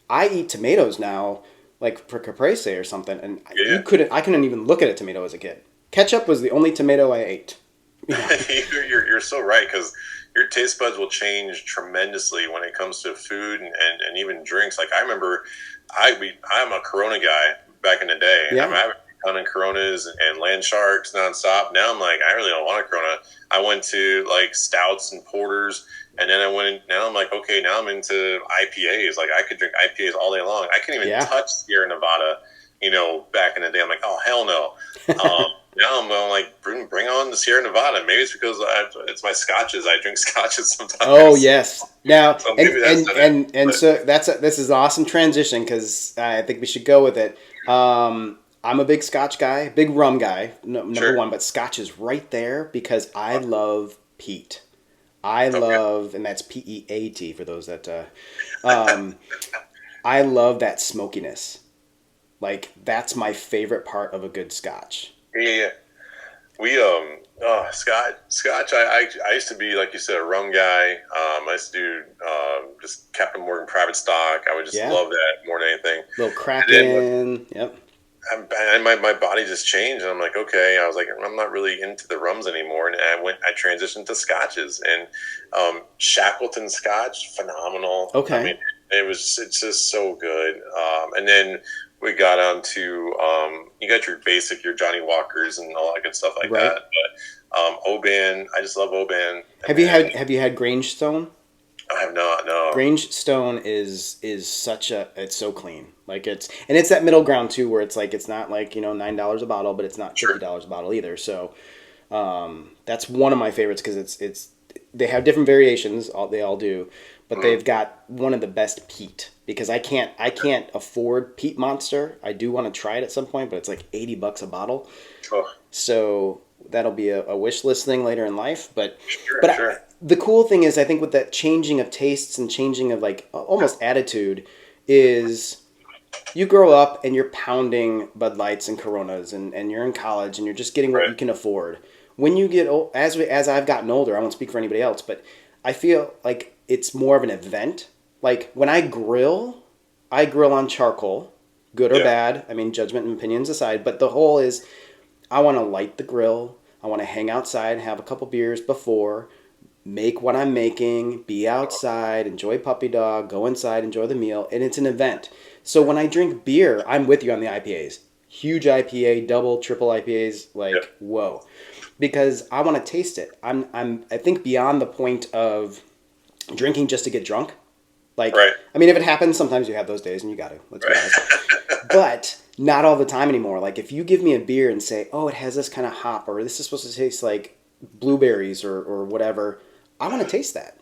I eat tomatoes now, like for caprese or something, and Yeah. you Yeah. couldn't. I couldn't even look at a tomato as a kid. Ketchup was the only tomato I ate. You know. You're so right because your taste buds will change tremendously when it comes to food and even drinks. Like I remember, I'm a Corona guy back in the day. I'm Yeah. having a ton of Coronas and Land Sharks nonstop. Now I'm like, I really don't want a Corona. I went to like stouts and porters, and then I went. Now I'm like, okay, now I'm into IPAs. Like I could drink IPAs all day long. I couldn't even Yeah. touch Sierra Nevada. Back in the day, I'm like, oh hell no. Um, Now I'm going like bring on the Sierra Nevada. Maybe it's because it's my scotches. I drink scotches Oh sometimes, yes. Now so and maybe that's and it. and and But so this is an awesome transition because I think we should go with it. I'm a big Scotch guy, big rum guy, no, number sure, one, but Scotch is right there because I love peat. I okay, love, and that's PEAT for those that. Um, I love that smokiness. Like that's my favorite part of a good Scotch. yeah, yeah. Yeah. We Scotch. I used to be like you said a rum guy. I used to do just Captain Morgan Private Stock. I would just Yeah, love that more than anything. little And then Kraken. Yep. and my body just changed, and I'm like, okay. I was like, I'm not really into the rums anymore, and I transitioned to scotches, and Shackleton Scotch, phenomenal. I mean, Okay. it's just so good. And then we got on to you got your Johnny Walkers and all that good stuff like that. Right. But Oban, I just love Oban, and Have you then had Have you had Grange Stone? I have not, no, Grange Stone is such a it's so clean. Like it's that middle ground too, where it's like it's not like $9 a bottle, but it's not sure, $50 a bottle either. So that's one of my favorites because it's they have different variations. They all do, but mm, they've got one of the best peat because I can't afford Peat Monster. I do want to try it at some point, but it's like $80 a bottle. oh, So that'll be a wish list thing later in life. But sure, but I, sure, the cool thing is, I think with that changing of tastes and changing of like almost attitude is you grow up and you're pounding Bud Lights and Coronas and you're in college and you're just getting what right, you can afford. When you get old, as I've gotten older, I won't speak for anybody else, but I feel like it's more of an event. Like when I grill on charcoal, good or yeah, bad. I mean, judgment and opinions aside, but the whole is I want to light the grill. I want to hang outside, have a couple beers before, make what I'm making, be outside, enjoy puppy dog, go inside, enjoy the meal, and it's an event. So when I drink beer, I'm with you on the IPAs. Huge IPA, double, triple IPAs, yeah, like whoa, because I want to taste it. I think beyond the point of drinking just to get drunk. Like, right, I mean, if it happens, sometimes you have those days, and you got to. Let's be honest, right, but not all the time anymore. Like if you give me a beer and say, "Oh, it has this kind of hop," or "This is supposed to taste like blueberries," or whatever, I want to taste that.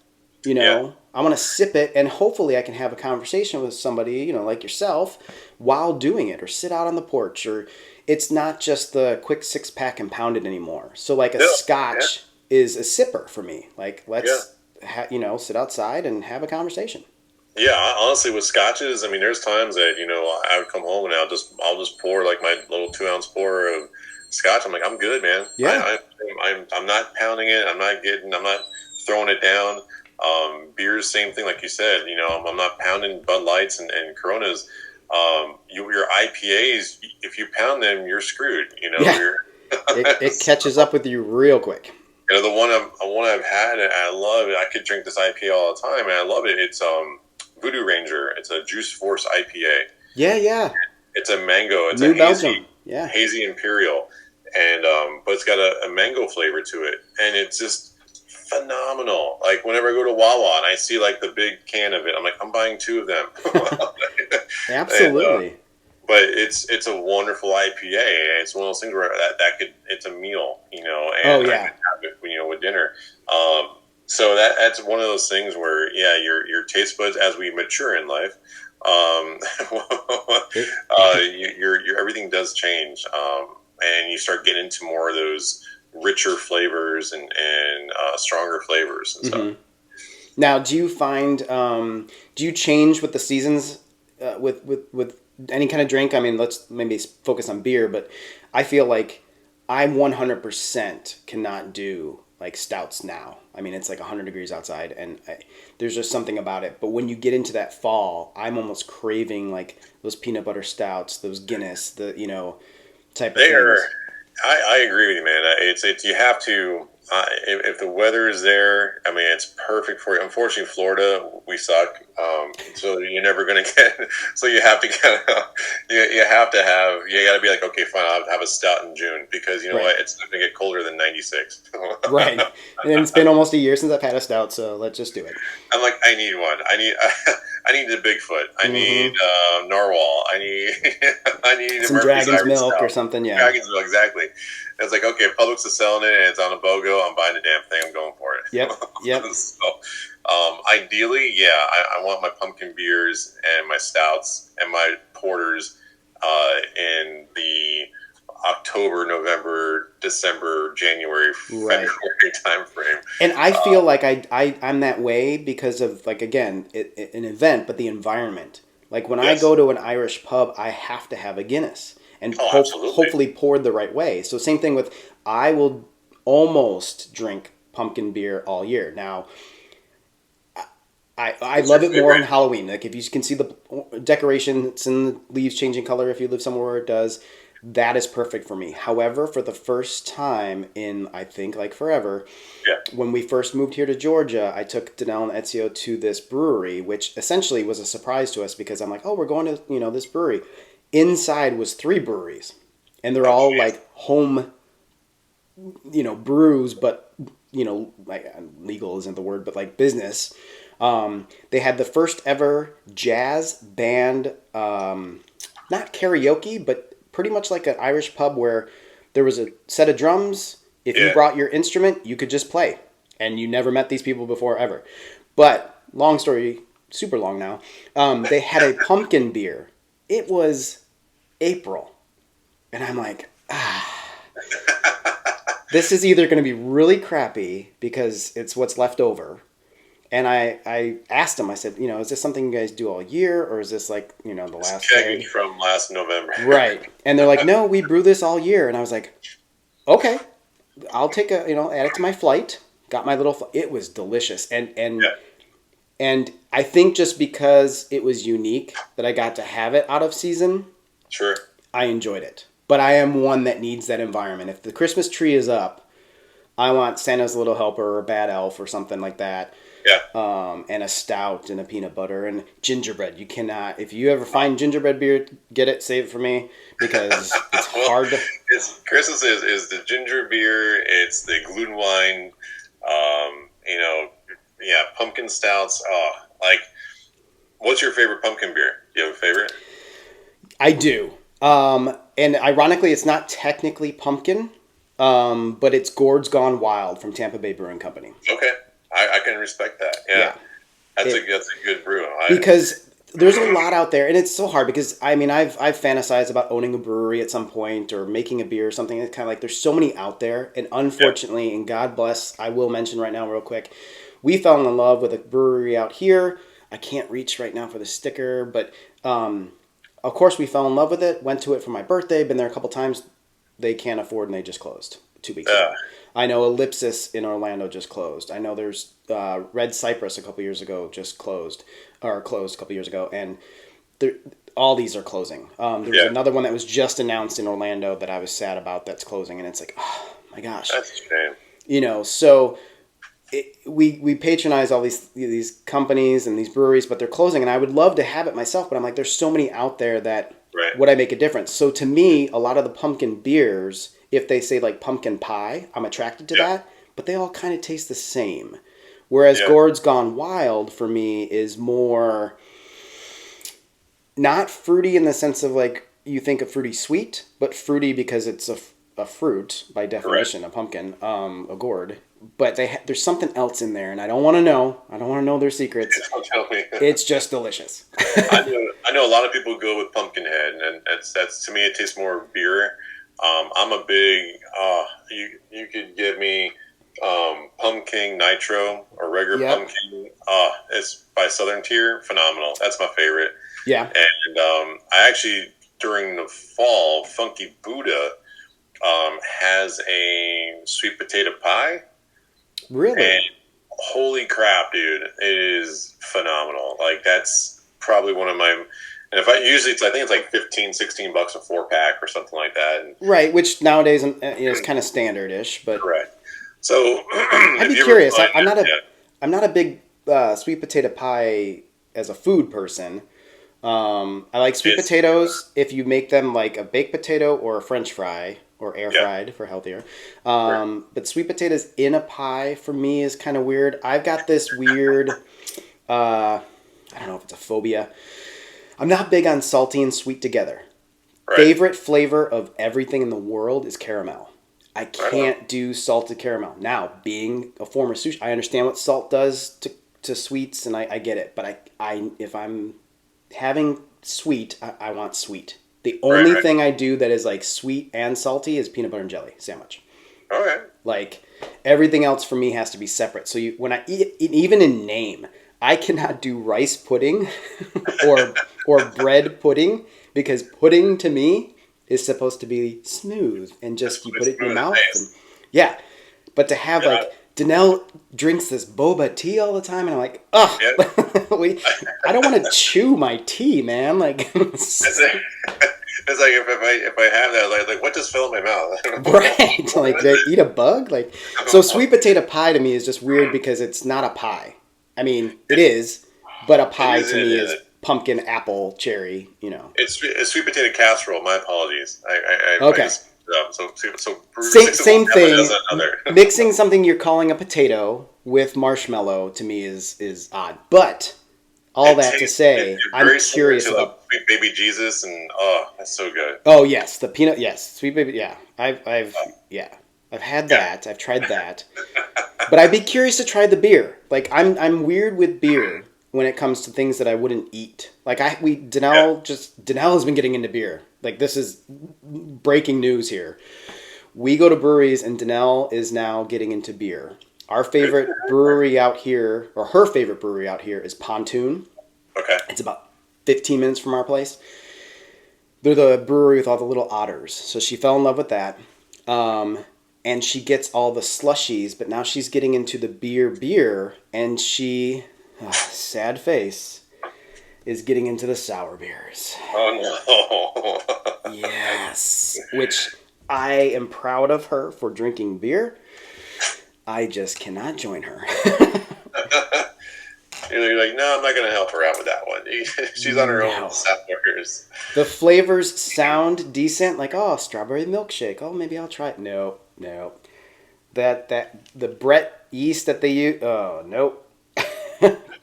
yeah, I want to sip it, and hopefully, I can have a conversation with somebody, like yourself, while doing it, or sit out on the porch, or it's not just the quick 6 pack and pound it anymore. So, like a no, yeah, Scotch is a sipper for me. Like yeah. let's sit outside and have a conversation. Yeah, honestly, with scotches, I mean, there's times that I would come home and I'll just pour like my little 2 ounce pour of scotch. I'm like, I'm good, man. Yeah. I'm not pounding it. I'm not throwing it down. Beers, same thing, like you said. I'm not pounding Bud Lights and Coronas. Your IPAs, if you pound them, you're screwed. Yeah, You're it catches up with you real quick. the one I've had, and I love it. I could drink this IPA all the time, and I love it. It's Voodoo Ranger. It's a Juice Force IPA. Yeah, yeah. It's a mango. It's a New Belgium. Yeah. hazy imperial, and but it's got a mango flavor to it, and it's just phenomenal. Like whenever I go to Wawa and I see like the big can of it, I'm like, I'm buying two of them. and Absolutely. but it's a wonderful IPA. It's one of those things where it's a meal, Oh and I yeah. could have it, with dinner. So that's one of those things where your taste buds as we mature in life, um, It, your everything does change, and you start getting into more of those richer flavors and stronger flavors and stuff. hmm Now, do you find do you change with the seasons with any kind of drink? I mean, let's maybe focus on beer, but I feel like I 100% cannot do like stouts now. I mean, it's like 100 degrees outside, and there's just something about it. But when you get into that fall, I'm almost craving like those peanut butter stouts, those Guinness, the type of They are. things. I agree with you, man. It's you have to. If the weather is there, I mean, it's perfect for you. Unfortunately, Florida, we suck. So you're never gonna get. So you have to you have to have. You got to be like, okay, fine. I'll have a stout in June because you know Right. what? It's not gonna get colder than 96. Right. And it's been almost a year since I've had a stout, so let's just do it. I'm like, I need one. I need the Bigfoot. I need hmm Narwhal. I need I need a Some Murphy's dragon's Iron milk or Stout. something, yeah. Dragon's Milk, exactly. It's like, okay, Publix is selling it and it's on a BOGO. I'm buying the damn thing. I'm going for Yep. Yep. it. Ideally, yeah, I want my pumpkin beers and my stouts and my porters in the October, November, December, January, Right. February time frame. And I feel like I'm that way because of like again an event, but the environment. Like when I Yes. go to an Irish pub, I have to have a Guinness and Oh, absolutely. hopefully poured the right way. So same thing with I will almost drink pumpkin beer all year. Now I What's your love it more on favorite? Halloween. Like if you can see the decorations and the leaves changing color, if you live somewhere where it does, that is perfect for me. However, for the first time in I think like forever, Yeah, when we first moved here to Georgia, I took Danelle and Ezio to this brewery, which essentially was a surprise to us because I'm like, oh, we're going to this brewery. Inside was three breweries, and they're oh, all geez. like home brews, but like legal isn't the word, but like business. They had the first ever jazz band, not karaoke, but pretty much like an Irish pub where there was a set of drums. If you Yeah. brought your instrument, you could just play, and you never met these people before ever. But long story, super long now. They had a pumpkin beer. It was April, and I'm like, this is either going to be really crappy because it's what's left over. And I asked him, I said, is this something you guys do all year or is this like, the It's last kegging keg? from last November. Right. And they're like, no, we brew this all year. And I was like, okay, I'll take add it to my flight. Got my little, it was delicious. Yeah, And I think just because it was unique that I got to have it out of season, sure. I enjoyed it. But I am one that needs that environment. If the Christmas tree is up, I want Santa's Little Helper or a Bad Elf or something like that, Yeah. and a stout and a peanut butter and gingerbread. You cannot. If you ever find gingerbread beer, get it. Save it for me because it's Well, hard to. it's Christmas is the ginger beer. It's the gluten wine. Um, you know, yeah, pumpkin stouts. Oh, like, what's your favorite pumpkin beer? Do you have a favorite? I do. And ironically, it's not technically pumpkin, but it's Gourd's Gone Wild from Tampa Bay Brewing Company. Okay, I can respect that. Yeah, Yeah. It, that's a good brew. because there's a lot out there, and it's so hard because I mean I've fantasized about owning a brewery at some point or making a beer or something. It's kind of like there's so many out there, and Yeah, unfortunately, and God bless, I will mention right now real quick, we fell in love with a brewery out here. I can't reach right now for the sticker, but of course we fell in love with it. Went to it for my birthday. Been there a couple times. They can't afford, and they just closed. 2 weeks Yeah. ago. I know Ellipsis in Orlando just closed. I know there's Red Cypress a couple years ago just closed, or closed a couple years ago, and there, all these are closing. There was Yeah. another one that was just announced in Orlando that I was sad about that's closing, and it's like, oh my gosh, That's a shame. so we patronize all these companies and these breweries, but they're closing, and I would love to have it myself, but I'm like, there's so many out there that Right. would I make a difference? So to me, a lot of the pumpkin beers, if they say like pumpkin pie, I'm attracted to Yeah. that, but they all kind of taste the same. Whereas Yeah. Gourd's Gone Wild for me is more not fruity in the sense of like you think of fruity sweet, but fruity because it's a fruit by Correct. definition, a pumpkin, a gourd. But there's something else in there, and I don't want to know. I don't want to know their secrets. Don't tell me. It's just delicious. I know a lot of people go with Pumpkinhead, and that's to me it tastes more of beer. I'm a big you could give me Pumpkin Nitro or regular Yep. pumpkin. It's by Southern Tier, phenomenal. That's my favorite. Yeah. And I actually during the fall, Funky Buddha has a sweet potato pie. Really? And holy crap, dude, it is phenomenal. Like that's probably one of my, and if I usually I think it's like 15, $16 a 4-pack or something like that. And, Right, which nowadays is kind of standard-ish, but correct. So I'd be curious. I'm not a big sweet potato pie as a food person. I like sweet potatoes if you make them like a baked potato or a French fry or air fried for healthier. But sweet potatoes in a pie for me is kind of weird. I've got this weird, I don't know if it's a phobia. I'm not big on salty and sweet together. Right. Favorite flavor of everything in the world is caramel. I can't do salted caramel. Now, being a former sushi, I understand what salt does to sweets, and I get it. But I if I'm having sweet, I want sweet. The only thing I do that is like sweet and salty is peanut butter and jelly sandwich. Okay. Like everything else for me has to be separate. So when I eat, even in name, I cannot do rice pudding or bread pudding because pudding to me is supposed to be smooth and just you put it in your mouth. And, yeah, but to have like Danelle drinks this boba tea all the time, and I'm like, oh, I don't want to chew my tea, man. Like, it's like if I have that, like what just fell in my mouth? Right? Like, did I eat a bug? Like, so sweet potato pie to me is just weird because it's not a pie. I mean, it is, but a pie to me is pumpkin, apple, cherry. You know, it's sweet potato casserole. My apologies. Okay. Same thing. Mixing something you're calling a potato with marshmallow to me is odd, but. All that to say, I'm curious about Sweet Baby Jesus, and oh, that's so good. Oh yes, the peanut. Yes, Sweet Baby. Yeah, I've had that. I've tried that, but I'd be curious to try the beer. Like I'm weird with beer when it comes to things that I wouldn't eat. Like Danelle has been getting into beer. Like this is breaking news here. We go to breweries and Danelle is now getting into beer. Our favorite brewery out here, or her favorite brewery out here, is Pontoon. Okay. It's about 15 minutes from our place. They're the brewery with all the little otters. So she fell in love with that. And she gets all the slushies, but now she's getting into the beer, and she, sad face, is getting into the sour beers. Oh, no. Yes. Which I am proud of her for drinking beer. I just cannot join her. You're like, no, I'm not going to help her out with that one. She's on her own sours. The flavors sound decent, like strawberry milkshake. Oh, maybe I'll try it. No. That the Brett yeast that they use. Oh, nope.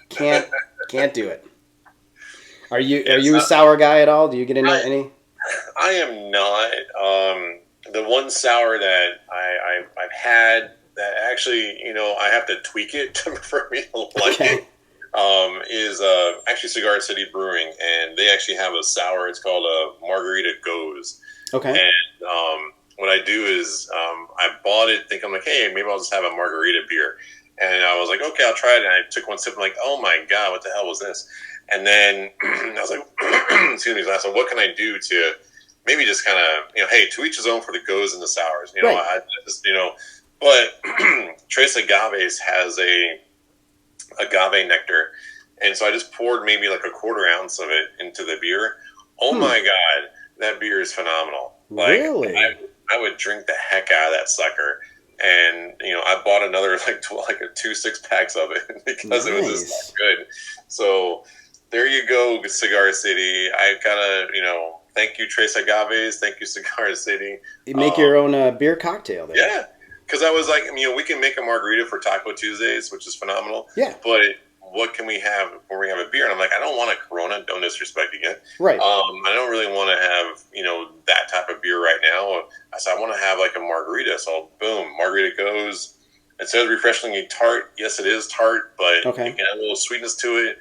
Can't do it. Are you a sour guy at all? Do you get into any? I am not. The one sour that I've had that actually, I have to tweak it for me to like it. Is actually Cigar City Brewing, and they actually have a sour. It's called a Margarita Goes. Okay. And what I do is I bought it, thinking like, hey, maybe I'll just have a margarita beer. And I was like, okay, I'll try it. And I took one sip, and like, oh my god, what the hell was this? And then I was like, excuse me, so what can I do to maybe just kind of, hey, to each his own for the goes and the sours. Right. I just, but Tres Agaves has a agave nectar, and so I just poured maybe like a quarter ounce of it into the beer. Oh Hmm. my god, that beer is phenomenal! Like Really? I would drink the heck out of that sucker, and I bought another like a 2 6 packs of it because it was just that Nice. good. So there you go, Cigar City. I gotta thank you Tres Agaves, thank you Cigar City. You make your own beer cocktail there. Yeah, because I was like, we can make a margarita for Taco Tuesdays, which is phenomenal. Yeah. But what can we have when we have a beer? And I'm like, I don't want a Corona. Don't disrespect again. Right. I don't really want to have that type of beer right now. I said I want to have like a margarita. So boom, margarita goes. It says refreshingly tart. Yes, it is tart, but Okay. you can add a little sweetness to it.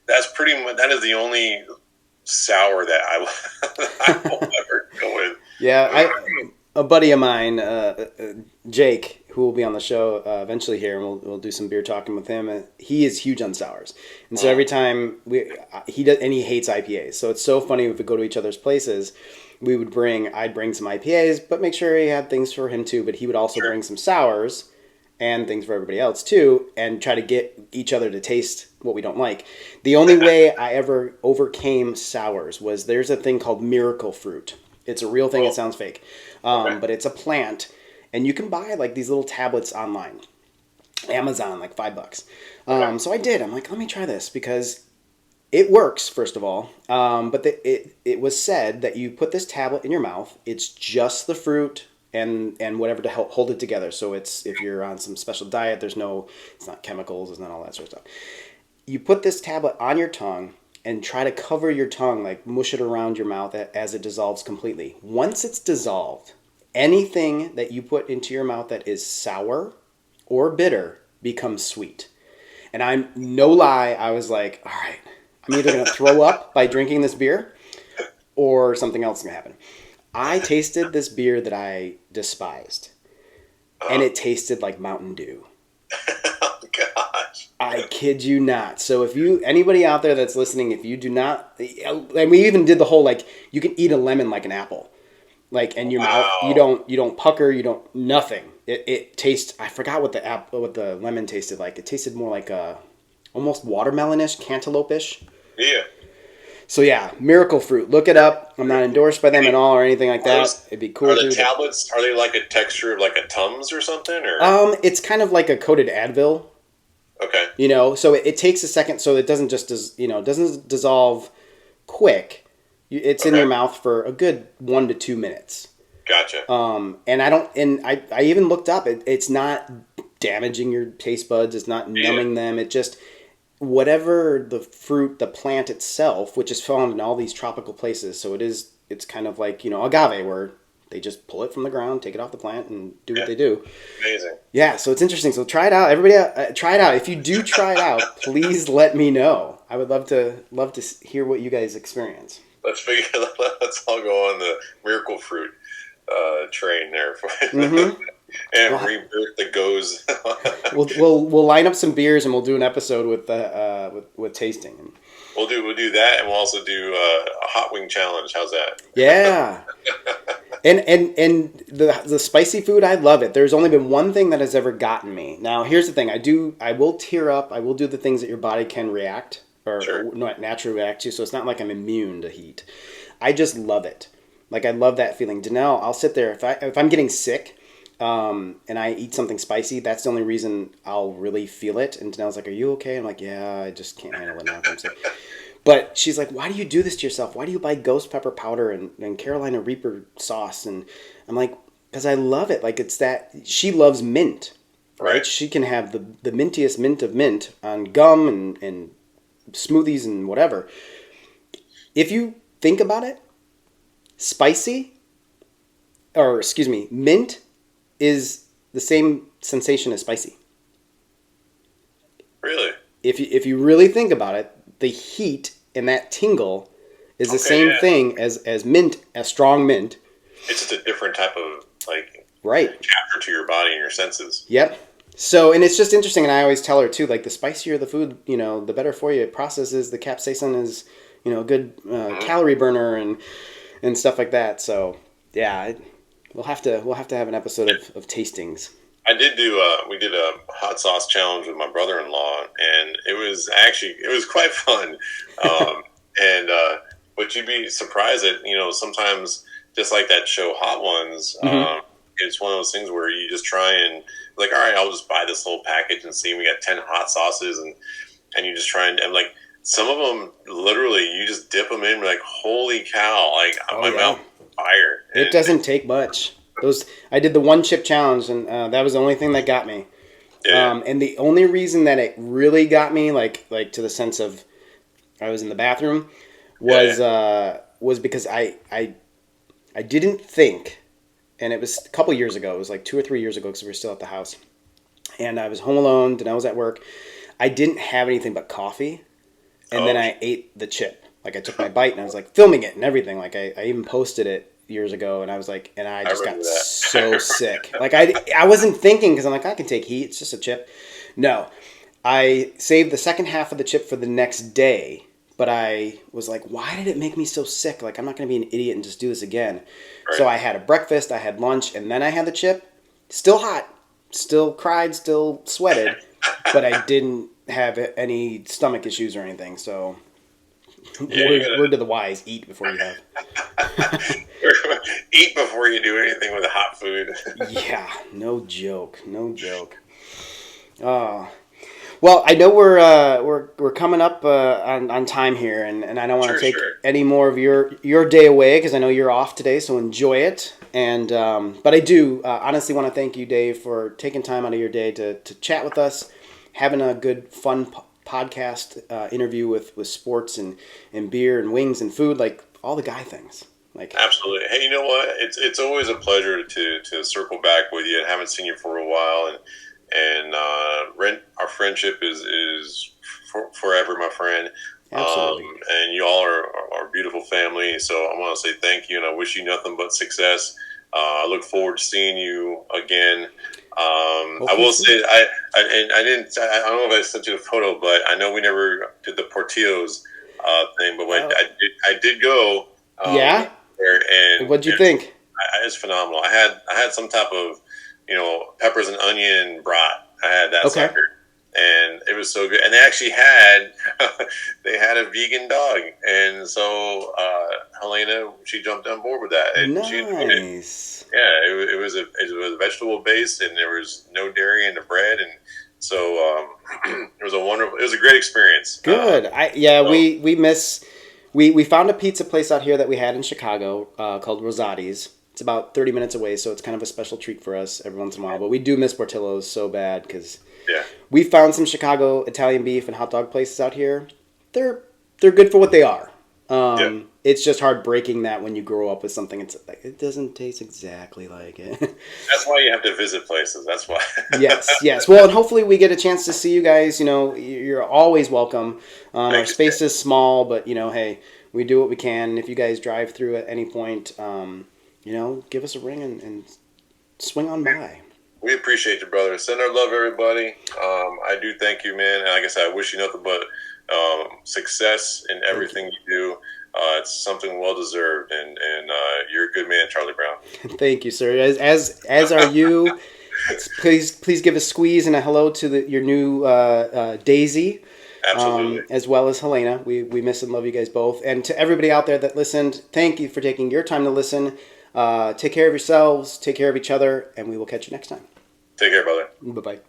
That's pretty much. That is the only sour that I will ever go with. Yeah, a buddy of mine, Jake, who will be on the show eventually here, and we'll do some beer talking with him. He is huge on sours, and so every time he does, and he hates IPAs. So it's so funny if we go to each other's places, I'd bring some IPAs, but make sure he had things for him too. But he would also Sure. bring some sours and things for everybody else too, and try to get each other to taste what we don't like. The only way I ever overcame sours was there's a thing called miracle fruit. It's a real thing. It Oh, sounds fake, okay. but it's a plant, and you can buy like these little tablets online, Amazon, like $5. Okay. So I did. I'm like, let me try this because it works. First of all, but it was said that you put this tablet in your mouth. It's just the fruit and whatever to help hold it together. So it's if you're on some special diet, it's not chemicals, it's not all that sort of stuff. You put this tablet on your tongue and try to cover your tongue, like mush it around your mouth as it dissolves completely. Once it's dissolved, anything that you put into your mouth that is sour or bitter becomes sweet. And I'm no lie, I was like, all right, I'm either going to throw up by drinking this beer or something else is going to happen. I tasted this beer that I despised, and it tasted like Mountain Dew. Oh gosh. I kid you not. So if anybody out there that's listening, if you do not, and we even did the whole like you can eat a lemon like an apple, like in your mouth. Wow. You don't pucker. You don't nothing. It tastes. I forgot what the lemon tasted like. It tasted more like a almost watermelonish, cantaloupe-ish. Yeah. So yeah, miracle fruit. Look it up. I'm not endorsed by them at all or anything like Are that. those It'd be are cool the too. But, tablets? Are they like a texture of like a Tums or something? Or it's kind of like a coated Advil. okay, So it takes a second, so it doesn't just doesn't dissolve quick. It's in okay, your mouth for a good 1 to 2 minutes. gotcha. And I even looked up. It's not damaging your taste buds. It's not Yeah, numbing them. It just whatever the fruit, the plant itself, which is found in all these tropical places. So it's kind of like agave, where they just pull it from the ground, take it off the plant, and do what yeah, they do. amazing. Yeah, so it's interesting. So try it out, everybody. Try it out. If you do try it out, please let me know. I would love to hear what you guys experience. Let's figure. Let's all go on the miracle fruit train there, Mm-hmm. and Well, rebirth the goes. we'll line up some beers and we'll do an episode with tasting. We'll do that, and we'll also do a hot wing challenge. How's that? Yeah, and the spicy food, I love it. There's only been one thing that has ever gotten me. Now here's the thing: I will tear up. I will do the things that your body can react or Sure. not naturally react to. So it's not like I'm immune to heat. I just love it. Like I love that feeling. Danelle, I'll sit there if I'm getting sick, and I eat something spicy. That's the only reason I'll really feel it. And Danelle's like, "Are you okay?" I'm like, "Yeah, I just can't handle it now." I'm sick. But she's like, "Why do you do this to yourself? Why do you buy ghost pepper powder and Carolina Reaper sauce?" And I'm like, "Because I love it. Like it's that she loves mint, right? Right. She can have the mintiest mint of mint on gum and smoothies and whatever. If you think about it, spicy, or excuse me, mint is the same sensation as spicy. Really? If you really think about it, the heat and that tingle is the Okay. same Yeah. thing as mint, as strong mint. It's just a different type of like Right. capture to your body and your senses. Yep. So, and it's just interesting, and I always tell her too, like the spicier the food, the better for you it processes. The capsaicin is, a good Hmm. calorie burner, and stuff like that. So yeah, we'll have to have an episode of tastings. I did do. We did a hot sauce challenge with my brother-in-law, and it was quite fun. And but you'd be surprised that sometimes just like that show Hot Ones, Mm-hmm. it's one of those things where you just try and like, all right, I'll just buy this whole package and see. We got 10 hot sauces, and you just try and like some of them literally you just dip them in, like holy cow, like Oh my yeah, mouth is fire. it And doesn't take much. Those I did the one chip challenge, and that was the only thing that got me. yeah, And the only reason that it really got me, like to the sense of I was in the bathroom, yeah, was because I didn't think, and it was a couple years ago. It was like 2 or 3 years ago because we were still at the house, and I was home alone and I was at work. I didn't have anything but coffee, and then oh, I ate the chip. Like I took my bite and I was like filming it and everything. Like I even posted it years ago, and I was like, and I I just remember got that. so sick. Like I wasn't thinking because I'm like I can take heat. It's just a chip. No, I saved the second half of the chip for the next day. But I was like, why did it make me so sick? Like I'm not going to be an idiot and just do this again. So Right. I had a breakfast, I had lunch, and then I had the chip. Still hot, still cried, still sweated, but I didn't have any stomach issues or anything. So Yeah, you word to the wise: eat before you have. gotta eat before you do anything with hot food. Yeah, no joke, no joke. Oh, well, I know we're coming up on time here, and I don't want to Sure, take sure. any more of your day away because I know you're off today, so enjoy it. And but I do honestly want to thank you, Dave, for taking time out of your day to chat with us, having a good fun podcast interview with sports and beer and wings and food, like all the guy things. Like Absolutely. Hey, you know what? It's always a pleasure to circle back with you. I haven't seen you for a while, and our friendship is forever, my friend. absolutely. And you all are a beautiful family. So I want to say thank you, and I wish you nothing but success. I look forward to seeing you again. I Hopefully will soon. say and I didn't. I don't know if I sent you a photo, but I know we never did the Portillo's thing, but Oh, I did go yeah. there, and What'd you think? it's phenomenal. I had some type of peppers and onion brat. I had that Okay. sucker, and it was so good. And they actually had they had a vegan dog, and so Helena, she jumped on board with that, and she enjoyed it. Nice. Yeah, it was vegetable based, and there was no dairy in the bread, and so it was a great experience. Good. Yeah, So we miss we found a pizza place out here that we had in Chicago called Rosati's. It's about 30 minutes away, so it's kind of a special treat for us every once in a while. But we do miss Portillo's so bad because yeah, we found some Chicago Italian beef and hot dog places out here. They're good for what they are. yeah. It's just hard breaking that when you grow up with something. It's like it doesn't taste exactly like it. That's why you have to visit places. That's why. Yes, yes. Well, and hopefully we get a chance to see you guys. You know, you're always welcome. Our Thank you, space sir. is small, but hey, we do what we can. And if you guys drive through at any point, give us a ring and swing on by. We appreciate you, brother. Send our love, everybody. I do thank you, man. And like I said, I wish you nothing but success in Thank you. everything you do. It's something well deserved, and you're a good man, Charlie Brown. Thank you, sir. As are you. Please give a squeeze and a hello to your new Daisy. Absolutely. As well as Helena. We miss and love you guys both. And to everybody out there that listened, thank you for taking your time to listen. Take care of yourselves, take care of each other, and we will catch you next time. Take care, brother. Bye bye.